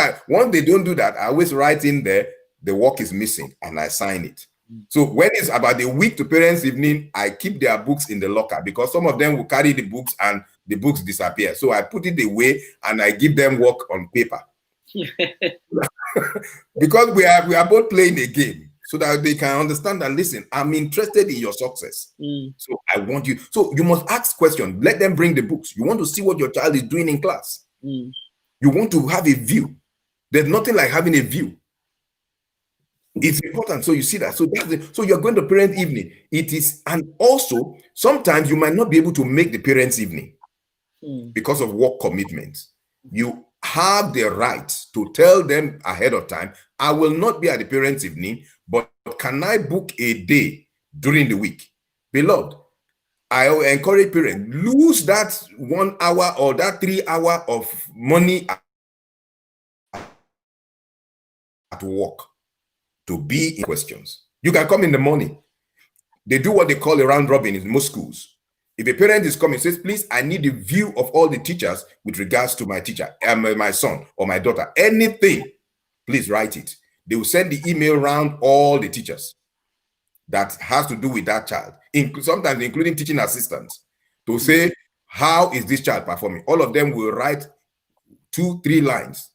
they don't do that, I always write in there, the work is missing, and I sign it. So when it's about a week to parents' evening, I keep their books in the locker because some of them will carry the books and the books disappear. So I put it away and I give them work on paper. Because we are both playing a game so that they can understand and listen. I'm interested in your success. So I want you. So you must ask questions. Let them bring the books. You want to see what your child is doing in class. You want to have a view. There's nothing like having a view. It's important. So you see that. So that's it. So you're going to parent evening. It is, and also sometimes you might not be able to make the parents evening because of work commitments. You have the right to tell them ahead of time, I will not be at the parents evening, but can I book a day during the week? Beloved, I encourage parents, lose that 1 hour or that 3 hour of money at work to be in questions. You can come in the morning. They do what they call a round robin in most schools. If a parent is coming, says, please, I need the view of all the teachers with regards to my teacher, my son or my daughter, anything, please write it. They will send the email around all the teachers that has to do with that child, sometimes including teaching assistants, to say, how is this child performing? All of them will write 2-3 lines.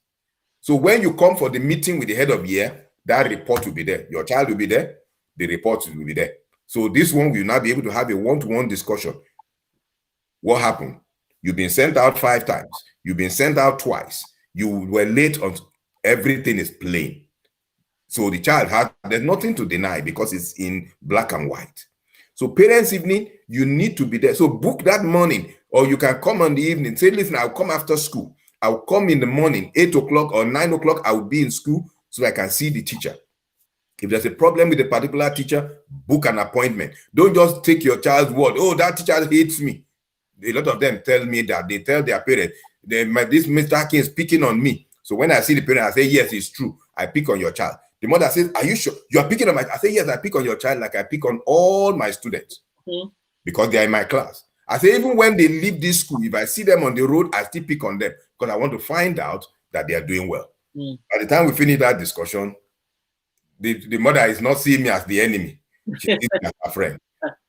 So when you come for the meeting with the head of year, that report will be there. Your child will be there. The report will be there. So this one will now be able to have a one-to-one discussion. What happened? You've been sent out 5 times. You've been sent out twice. You were late on everything is plain. So the child there's nothing to deny because it's in black and white. So parents' evening, you need to be there. So book that morning, or you can come on the evening. Say, listen, I'll come after school. I'll come in the morning, 8 o'clock or 9 o'clock. I will be in school so I can see the teacher. If there's a problem with a particular teacher, book an appointment. Don't just take your child's word. Oh, that teacher hates me. A lot of them tell me that. They tell their parents, this Mr. Akin is picking on me. So when I see the parent, I say, yes, it's true. I pick on your child. The mother says, are you sure? You are picking on my child? I say, yes, I pick on your child like I pick on all my students because they are in my class. I say, even when they leave this school, if I see them on the road, I still pick on them because I want to find out that they are doing well. By the time we finish that discussion, the mother is not seeing me as the enemy. She sees me as a friend.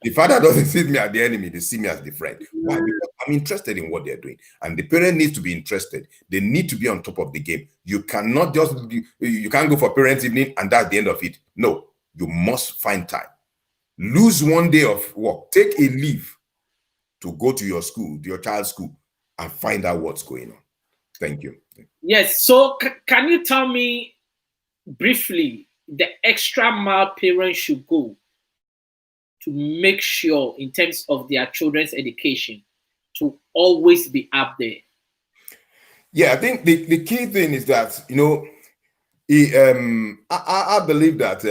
The father doesn't see me as the enemy. They see me as the friend. Why? Because I'm interested in what they're doing. And the parent needs to be interested. They need to be on top of the game. You cannot just, you can't go for parents' evening and that's the end of it. No, you must find time. Lose 1 day of work. Take a leave to go to your school, to your child's school, and find out what's going on. Thank you. Yes. So can you tell me briefly the extra mile parents should go to make sure, in terms of their children's education, to always be up there? Yeah, I think the key thing is that, I believe that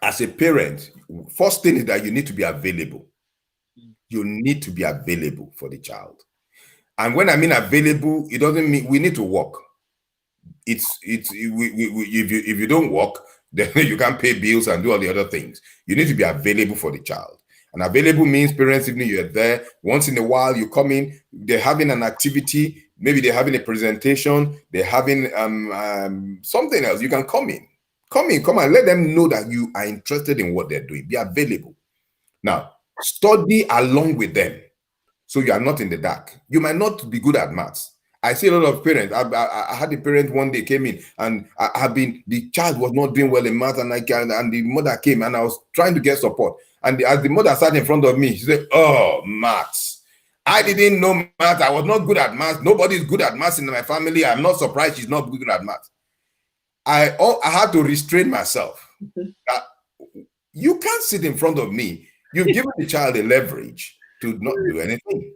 as a parent, first thing is that you need to be available. You need to be available for the child. And when I mean available, it doesn't mean we need to work. If you don't work, then you can't pay bills and do all the other things. You need to be available for the child. And available means parents evening, you're there. Once in a while, you come in, they're having an activity, maybe they're having a presentation, they're having something else. You can come in. Come and let them know that you are interested in what they're doing. Be available. Now, study along with them so you are not in the dark. You might not be good at maths. I see a lot of parents. I had a parent one day came in and the child was not doing well in math, and the mother came and I was trying to get support. And as the mother sat in front of me, she said, oh, maths. I didn't know math. I was not good at math. Nobody's good at math in my family. I'm not surprised she's not good at math. I had to restrain myself. You can't sit in front of me. You've given the child a leverage to not do anything.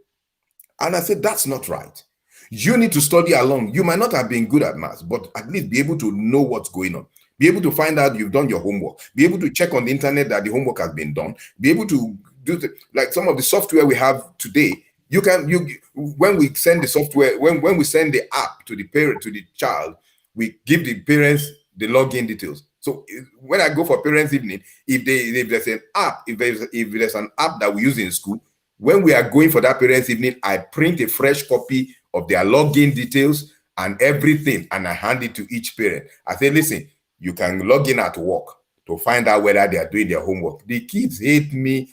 And I said, that's not right. You need to study along. You might not have been good at math, but at least be able to know what's going on. Be able to find out you've done your homework. Be able to check on the internet that the homework has been done. Be able to do like some of the software we have today. When we send the software, when we send the app to the parent, to the child, we give the parents the login details. So when I go for parents' evening, if there's an app, if there's an app that we use in school, when we are going for that parents' evening, I print a fresh copy of their login details and everything, and I hand it to each parent. I say, listen, you can log in at work to find out whether they are doing their homework. The kids hate me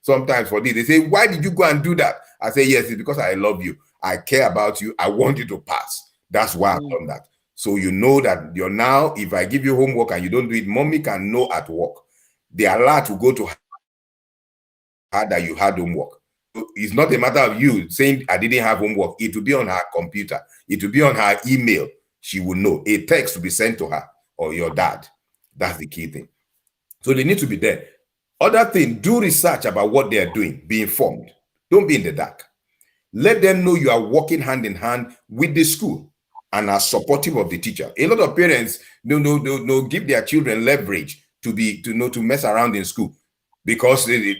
sometimes for this. They say, why did you go and do that? I say, yes, it's because I love you. I care about you. I want you to pass. That's why I've done that. So you know that you're now, if I give you homework and you don't do it, mommy can know at work. The alert will go to her that you had homework. It's not a matter of you saying I didn't have homework. It will be on her computer. It will be on her email. She will know. A text will be sent to her or your dad. That's the key thing. So they need to be there. Other thing, do research about what they are doing. Be informed. Don't be in the dark. Let them know you are working hand in hand with the school and are supportive of the teacher. A lot of parents no give their children leverage to mess around in school because they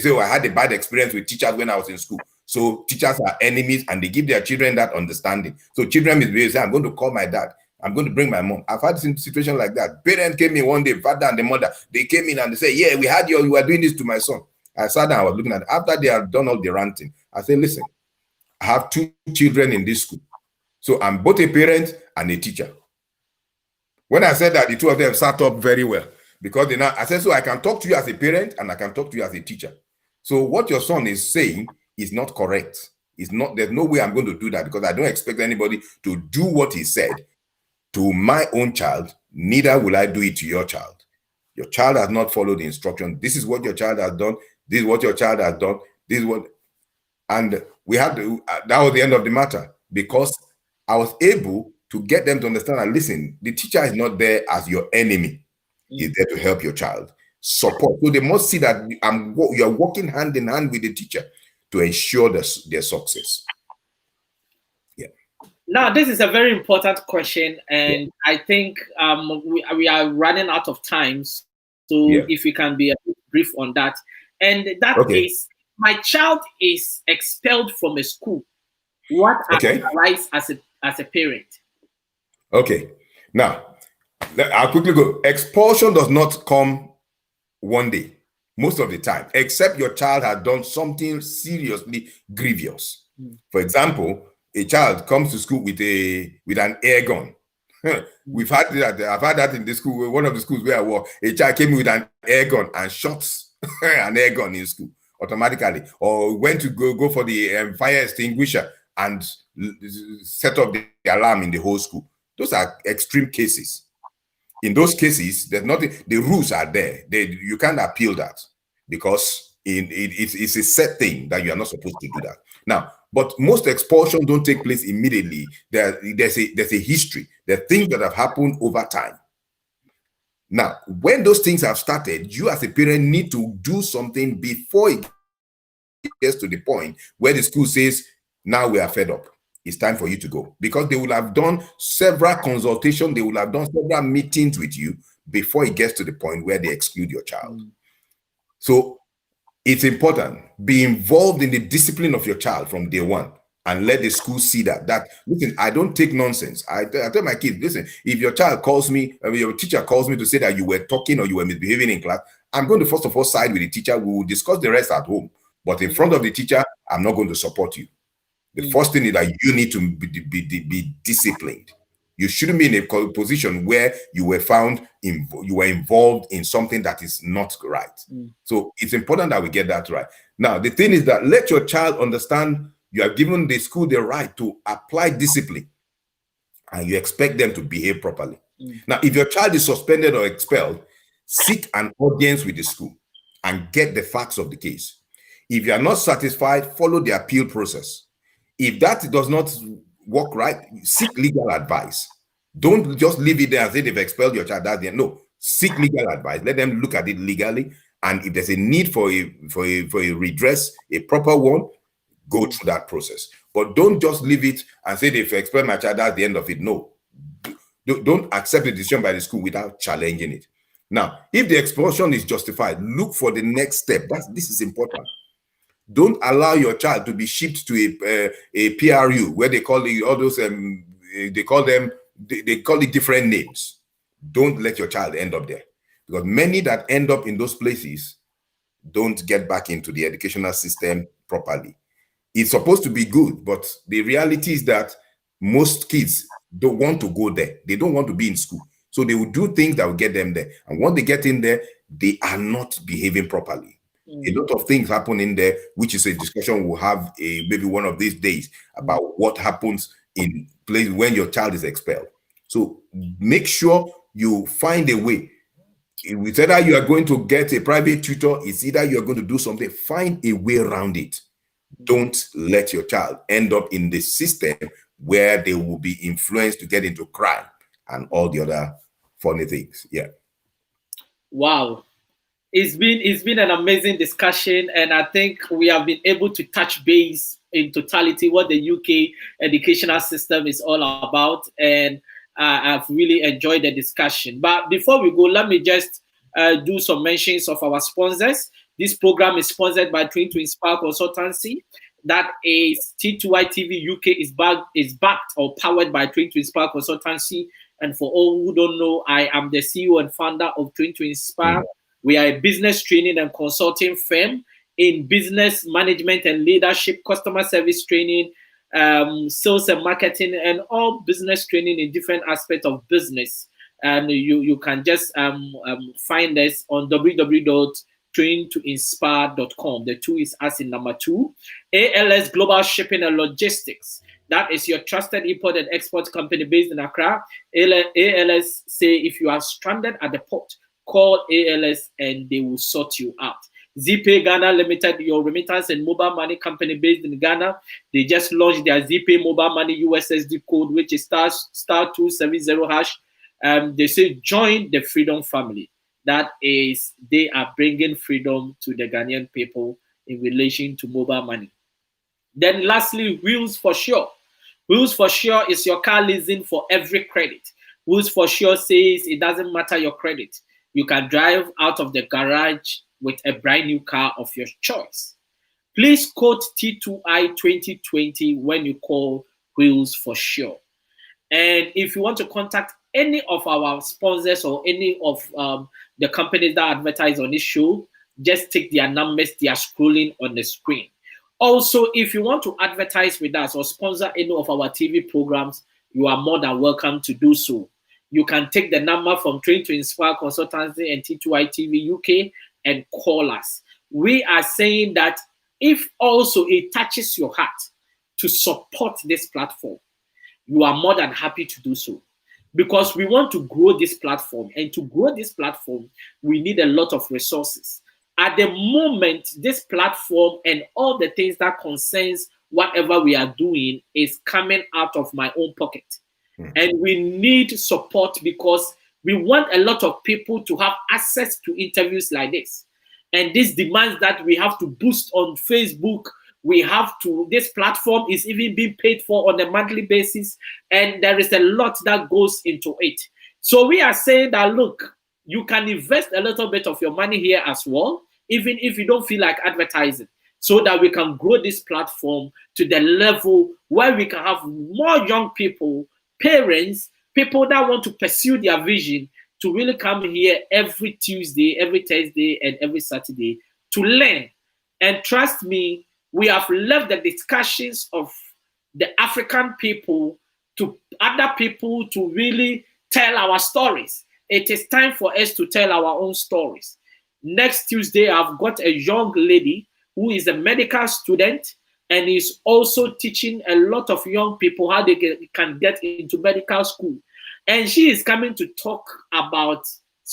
say, oh, I had a bad experience with teachers when I was in school. So teachers are enemies, and they give their children that understanding. So children will say, I'm going to call my dad. I'm going to bring my mom. I've had a situation like that. Parents came in one day, father and the mother, they came in and they said, yeah, we had you were doing this to my son. I sat down, I was looking at it. After they had done all the ranting, I said, listen, I have 2 children in this school. So I'm both a parent and a teacher. When I said that, the 2 of them sat up very well because I said, so I can talk to you as a parent and I can talk to you as a teacher. So what your son is saying is not correct. There's no way I'm going to do that because I don't expect anybody to do what he said to my own child. Neither will I do it to your child. Your child has not followed the instruction. This is what your child has done. This is what your child has done. This is what, and we had to, that was the end of the matter because I was able to get them to understand and listen, the teacher is not there as your enemy. He's there to help your child. Support. So they must see that you're working hand in hand with the teacher to ensure their success. Yeah. Now, this is a very important question, and I think we are running out of time. So if we can be a bit brief on that. And that is, my child is expelled from a school. What are the rights as a parent? Okay. Now, I'll quickly go. Expulsion does not come one day, most of the time, except your child has done something seriously grievous. For example, a child comes to school with an air gun. We've had that. I've had that in the school. One of the schools where I work, a child came with an air gun and shots an air gun in school automatically, or went to go for the fire extinguisher and set up the alarm in the whole school. Those are extreme cases. In those cases, there's nothing. The rules are there. You can't appeal that because it's a set thing that you are not supposed to do that. Now, but most expulsions don't take place immediately. There's a history. There are things that have happened over time. Now, when those things have started, you as a parent need to do something before it gets to the point where the school says, now we are fed up. It's time for you to go. Because they will have done several consultations, they will have done several meetings with you before it gets to the point where they exclude your child. So it's important. Be involved in the discipline of your child from day one and let the school see that listen, I don't take nonsense. I tell my kids, listen, if your child calls me, your teacher calls me to say that you were talking or you were misbehaving in class, I'm going to first of all side with the teacher. We will discuss the rest at home. But in front of the teacher, I'm not going to support you. The first thing is that you need to be disciplined. You shouldn't be in a position where you were involved in something that is not right. So it's important that we get that right. Now, the thing is that let your child understand you have given the school the right to apply discipline and you expect them to behave properly. Now, if your child is suspended or expelled, seek an audience with the school and get the facts of the case. If you are not satisfied, follow the appeal process. If that does not work right, seek legal advice. Don't just leave it there and say they've expelled your child. That's the end. No, seek legal advice. Let them look at it legally. And if there's a need for a redress, a proper one, go through that process. But don't just leave it and say they've expelled my child. That's the end of it. No. Don't accept the decision by the school without challenging it. Now, if the expulsion is justified, look for the next step. This is important. Don't allow your child to be shipped to a PRU where they call all those they call it different names. Don't let your child end up there, because many that end up in those places don't get back into the educational system properly. It's supposed to be good, but the reality is that most kids don't want to go there. They don't want to be in school. So they will do things that will get them there. And once they get in there, they are not behaving properly. A lot of things happen in there, which is a discussion we'll have maybe one of these days about what happens in place when your child is expelled. So make sure you find a way. It's either you are going to get a private tutor, it's either you're going to do something, find a way around it. Don't let your child end up in the system where they will be influenced to get into crime and all the other funny things. Yeah. Wow. It's been an amazing discussion, and I think we have been able to touch base in totality what the UK educational system is all about, and I've really enjoyed the discussion. But before we go, let me just do some mentions of our sponsors. This program is sponsored by Twin to Inspire Consultancy. That is T2I TV UK is backed or powered by Twin to Inspire Consultancy. And for all who don't know, I am the CEO and founder of Twin to Inspire. We are a business training and consulting firm in business management and leadership, customer service training, sales and marketing, and all business training in different aspects of business. And you can just find us on www.traintoinspire.com. The 2 is as in number 2. ALS Global Shipping and Logistics. That is your trusted import and export company based in Accra. ALS say if you are stranded at the port, call ALS and they will sort you out. ZPay Ghana Limited, your remittance and mobile money company based in Ghana. They just launched their ZPay mobile money USSD code, which is *270#. They say join the freedom family. That is, they are bringing freedom to the Ghanaian people in relation to mobile money. Then lastly, Wheels for Sure. Wheels for Sure is your car leasing for every credit. Wheels for Sure says it doesn't matter your credit. You can drive out of the garage with a brand new car of your choice. Please quote T2I 2020 when you call Wheels for Sure. And if you want to contact any of our sponsors or any of the companies that advertise on this show, just take their numbers. They are scrolling on the screen. Also, if you want to advertise with us or sponsor any of our TV programs, you are more than welcome to do so. You can take the number from Train to Inspire Consultancy and T2I TV UK and call us. We are saying that if also it touches your heart to support this platform, you are more than happy to do so. Because we want to grow this platform, and to grow this platform, we need a lot of resources. At the moment, this platform and all the things that concerns whatever we are doing is coming out of my own pocket. And we need support because we want a lot of people to have access to interviews like this. And this demands that we have to boost on Facebook. We have to, this platform is even being paid for on a monthly basis. And there is a lot that goes into it. So we are saying that, look, you can invest a little bit of your money here as well, even if you don't feel like advertising, so that we can grow this platform to the level where we can have more young people, parents, people that want to pursue their vision to really come here every Tuesday, every Thursday, and every Saturday to learn. And trust me, we have left the discussions of the African people to other people to really tell our stories. It is time for us to tell our own stories. Next Tuesday, I've got a young lady who is a medical student and is also teaching a lot of young people how they can get into medical school. And she is coming to talk about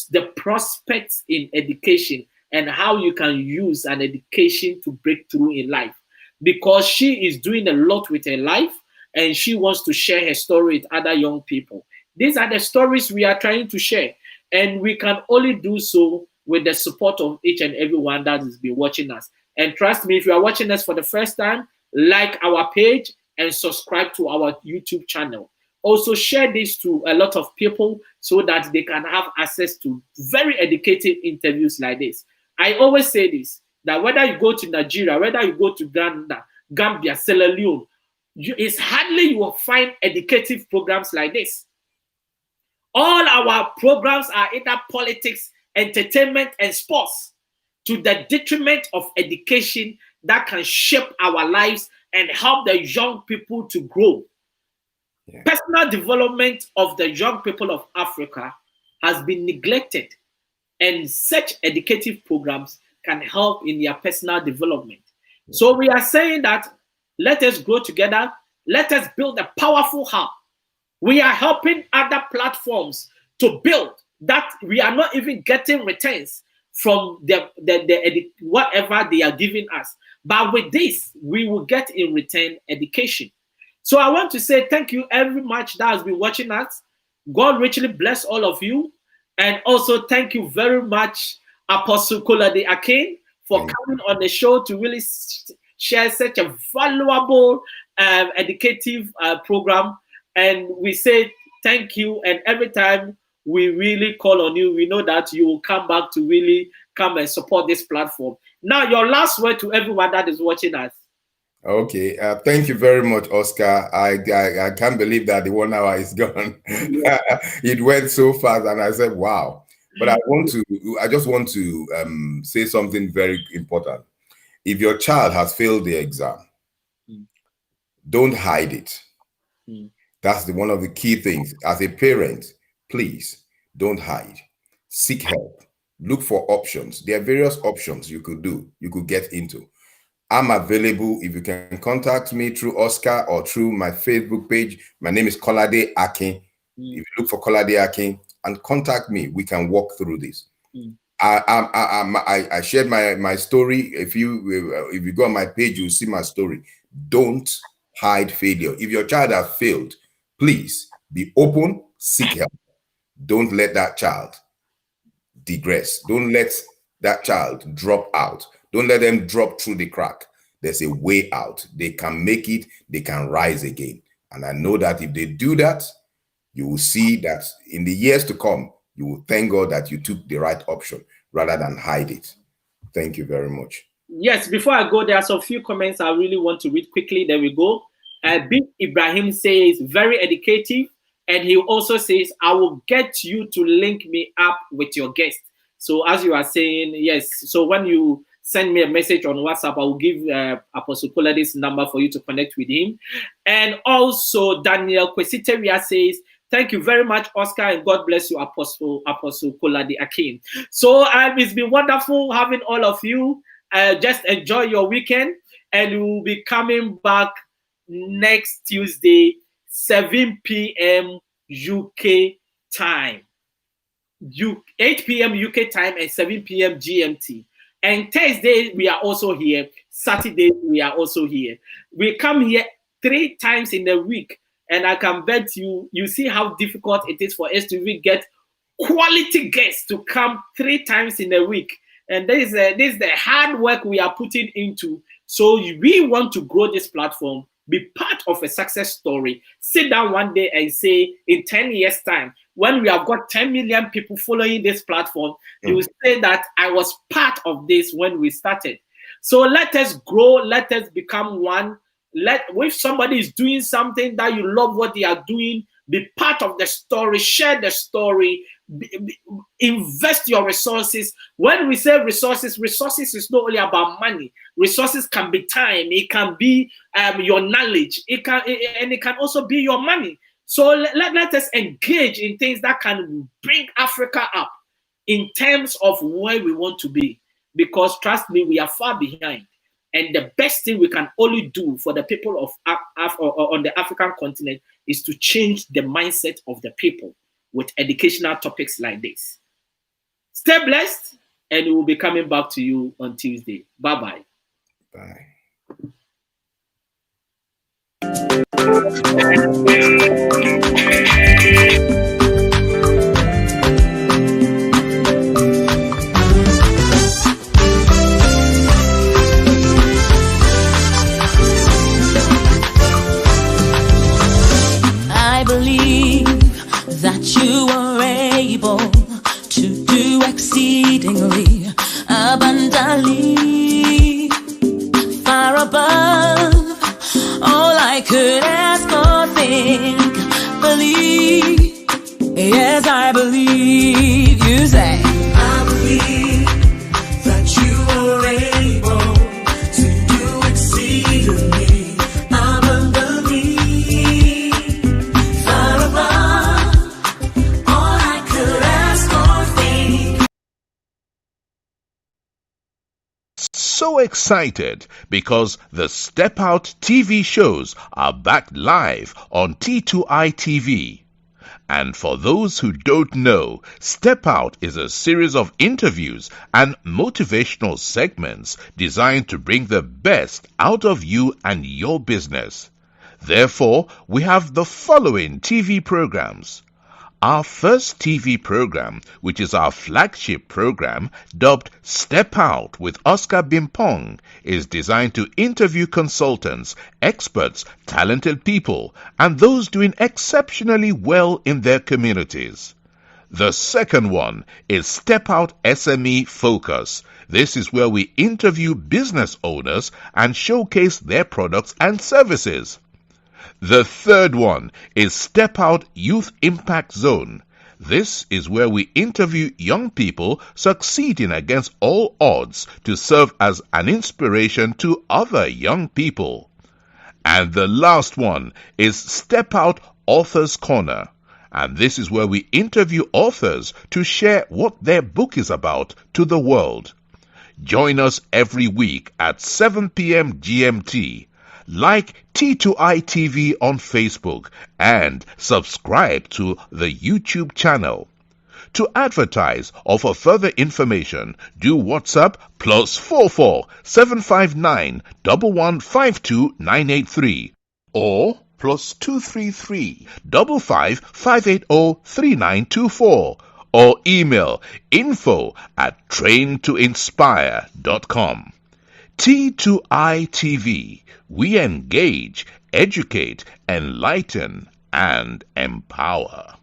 the prospects in education and how you can use an education to break through in life. Because she is doing a lot with her life and she wants to share her story with other young people. These are the stories we are trying to share. And we can only do so with the support of each and everyone that has been watching us. And trust me, if you are watching us for the first time, like our page and subscribe to our YouTube channel. Also share this to a lot of people so that they can have access to very educated interviews like this. I always say this, that whether you go to Nigeria, whether you go to Ghana, Gambia, Sierra Leone, it's hardly you will find educative programs like this. All our programs are either politics, entertainment, and sports, to the detriment of education that can shape our lives and help the young people to grow. Yeah. Personal development of the young people of Africa has been neglected, and such educative programs can help in their personal development. Yeah. So we are saying that let us grow together, let us build a powerful hub. We are helping other platforms to build that we are not even getting returns from the whatever they are giving us. But with this, we will get in return education. So I want to say thank you very much that has been watching us. God richly bless all of you. And also, thank you very much, Apostle Kolade Akin, for coming on the show to really share such a valuable, educative program. And we say thank you. And every time we really call on you, we know that you will come back to really come and support this platform. Now, your last word to everyone that is watching us. Okay, thank you very much, Oscar. I can't believe that the 1 hour is gone. It went so fast, and I said, "Wow!" But I just want to say something very important. If your child has failed the exam, don't hide it. That's one of the key things. As a parent, please don't hide. Seek help. Look for options. There are various options you could get into. I'm available. If you can contact me through Oscar or through my Facebook page, my name is Kolade Akin. If you look for Kolade Akin and contact me, we can walk through this. I shared my story. If you go on my page, you'll see my story. Don't hide failure. If your child has failed, please be open, seek help. Don't let that child digress. Don't let that child drop out. Don't let them drop through the crack. There's a way out. They can make it. They can rise again. And I know that if they do that, you will see that in the years to come, you will thank God that you took the right option rather than hide it. Thank you very much. Yes, before I go, there are some few comments I really want to read quickly. There we go. Big Ibrahim says, very educative. And he also says, I will get you to link me up with your guest. So as you are saying, yes. So when you send me a message on WhatsApp, I will give Apostle Kolade's number for you to connect with him. And also Daniel Kwesiteria says, thank you very much, Oscar, and God bless you, Apostle Kolade Akin. So it's been wonderful having all of you. Just enjoy your weekend, and we will be coming back next Tuesday, 7 p.m. UK time. 8 p.m. UK time and 7 p.m. GMT. And Thursday, we are also here. Saturday, we are also here. We come here 3 times in a week. And I can bet you see how difficult it is for us to really get quality guests to come 3 times in a week. And this is the hard work we are putting into. So we want to grow this platform, be part of a success story. Sit down one day and say, in 10 years' time, when we have got 10 million people following this platform, you will say that I was part of this when we started. So let us grow, let us become one. If somebody is doing something that you love what they are doing, be part of the story, share the story, invest your resources. When we say resources is not only about money. Resources can be time, it can be your knowledge, it can also be your money. So let us engage in things that can bring Africa up in terms of where we want to be. Because trust me, we are far behind. And the best thing we can only do for the people of on the African continent is to change the mindset of the people with educational topics like this. Stay blessed, and we will be coming back to you on Tuesday. Bye-bye. Bye. I believe that you are able to do exceedingly abundantly, far above all I could ask or think. Believe, yes, I believe. You say, I believe that you are able to do exceedingly abundantly, far above all I could ask or think. So excited because the Step Out TV shows are back live on T2I TV. And for those who don't know, Step Out is a series of interviews and motivational segments designed to bring the best out of you and your business. Therefore, we have the following TV programs: Our first TV program, which is our flagship program, dubbed Step Out with Oscar Bimpong, is designed to interview consultants, experts, talented people, and those doing exceptionally well in their communities. The second one is Step Out SME Focus. This is where we interview business owners and showcase their products and services. The third one is Step Out Youth Impact Zone. This is where we interview young people succeeding against all odds to serve as an inspiration to other young people. And the last one is Step Out Authors Corner. And this is where we interview authors to share what their book is about to the world. Join us every week at 7 p.m. GMT. Like T2I TV on Facebook and subscribe to the YouTube channel. To advertise or for further information, do WhatsApp +44 759 1152 983 or +233 55 580 3924 or email info@traintoinspire.com. T2I TV. We engage, educate, enlighten, and empower.